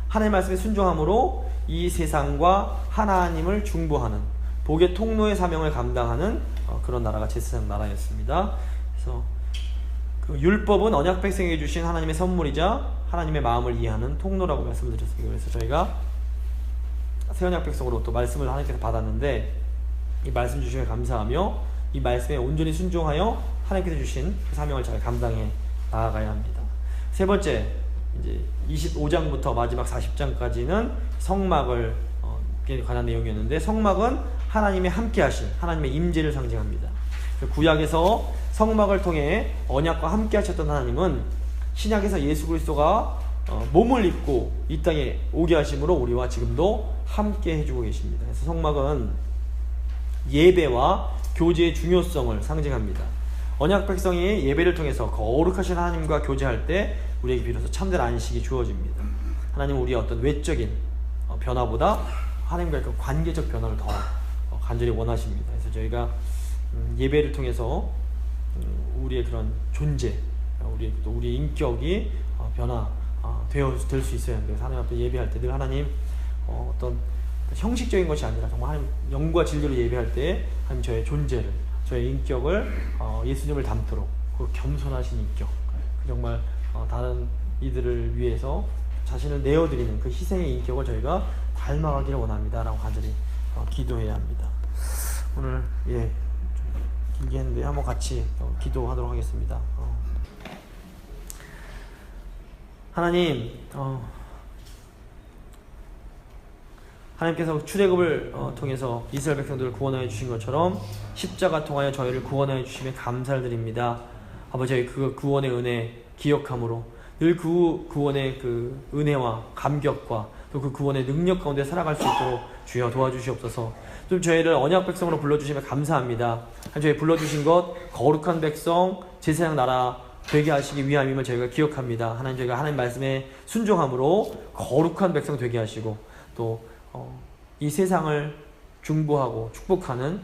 하나님 말씀에 순종함으로 이 세상과 하나님을 중보하는 복의 통로의 사명을 감당하는 그런 나라가 제사장 나라였습니다. 그래서 그 율법은 언약 백성에게 주신 하나님의 선물이자 하나님의 마음을 이해하는 통로라고 말씀을 드렸습니다. 그래서 저희가 새 언약 백성으로 또 말씀을 하나님께서 받았는데, 이 말씀 주심에 감사하며 이 말씀에 온전히 순종하여 하나님께서 주신 그 사명을 잘 감당해 나아가야 합니다. 세 번째, 이제 25장부터 마지막 40장까지는 성막을 관한 내용이었는데, 성막은 하나님의 함께하신 하나님의 임재를 상징합니다. 구약에서 성막을 통해 언약과 함께하셨던 하나님은 신약에서 예수 그리스도가 몸을 입고 이 땅에 오게 하심으로 우리와 지금도 함께 해주고 계십니다. 그래서 성막은 예배와 교제의 중요성을 상징합니다. 언약 백성이 예배를 통해서 거룩하신 하나님과 교제할 때 우리에게 비로소 참된 안식이 주어집니다. 하나님은 우리의 어떤 외적인 변화보다 하나님과의 그 관계적 변화를 더 간절히 원하십니다. 그래서 저희가 예배를 통해서 우리의 그런 존재, 우리의 인격이 될 수 있어야 합니다. 하나님 앞에 예배할 때 늘 하나님 어떤 형식적인 것이 아니라 정말 하나님 영과 진리로 예배할 때 하나님 저의 존재를, 저의 인격을 예수님을 닮도록 그 겸손하신 인격, 정말 다른 이들을 위해서 자신을 내어드리는 그 희생의 인격을 저희가 닮아가기를 원합니다 라고 간절히 기도해야 합니다. 오늘 좀 길게 했는데 한번 같이 기도하도록 하겠습니다. 하나님, 하나님께서 출애굽을 통해서 이스라엘 백성들을 구원하여 주신 것처럼 십자가 통하여 저희를 구원하여 주심에 감사를 드립니다. 아버지, 저희 그 구원의 은혜 기억함으로 늘 그 구원의 그 은혜와 감격과 또 그 구원의 능력 가운데 살아갈 수 있도록 주여 도와주시옵소서. 좀 저희를 언약 백성으로 불러주시면 감사합니다. 저희 불러주신 것 거룩한 백성, 제사장 나라 되게 하시기 위함임을 저희가 기억합니다. 하나님, 저희가 하나님 말씀에 순종함으로 거룩한 백성 되게 하시고 또 이 세상을 중보하고 축복하는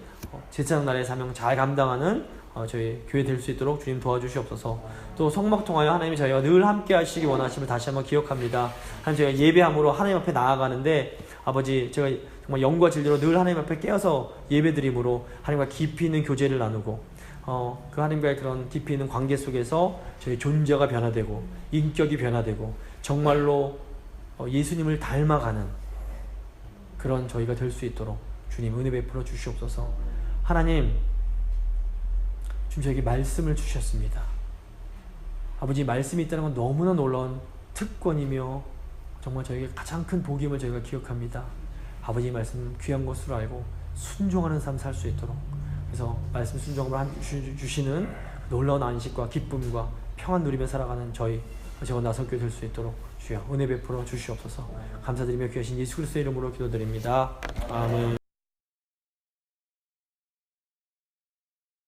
제사장 나라의 사명 잘 감당하는 저희 교회 될 수 있도록 주님 도와주시옵소서. 또 성막 통하여 하나님이 저희와 늘 함께 하시기 원하심을 다시 한번 기억합니다. 하나님, 저희가 예배함으로 하나님 앞에 나아가는데 아버지, 제가 정말 영과 진리로 늘 하나님 앞에 깨어서 예배드림으로 하나님과 깊이 있는 교제를 나누고 그 하나님과의 그런 깊이 있는 관계 속에서 저희 존재가 변화되고 인격이 변화되고 정말로 예수님을 닮아가는 그런 저희가 될 수 있도록 주님 은혜 베풀어 주시옵소서. 하나님, 지금 저에게 말씀을 주셨습니다. 아버지, 말씀이 있다는 건 너무나 놀라운 특권이며 정말 저에게 가장 큰 복임을 저희가 기억합니다. 아버지 말씀 귀한 것으로 알고 순종하는 삶 살 수 있도록, 그래서 말씀 순종을 주시는 놀라운 안식과 기쁨과 평안 누리며 살아가는 저와 나선교회 될 수 있도록 주여 은혜 베풀어 주시옵소서. 감사드리며 귀하신 예수 그리스도의 이름으로 기도드립니다. 아멘.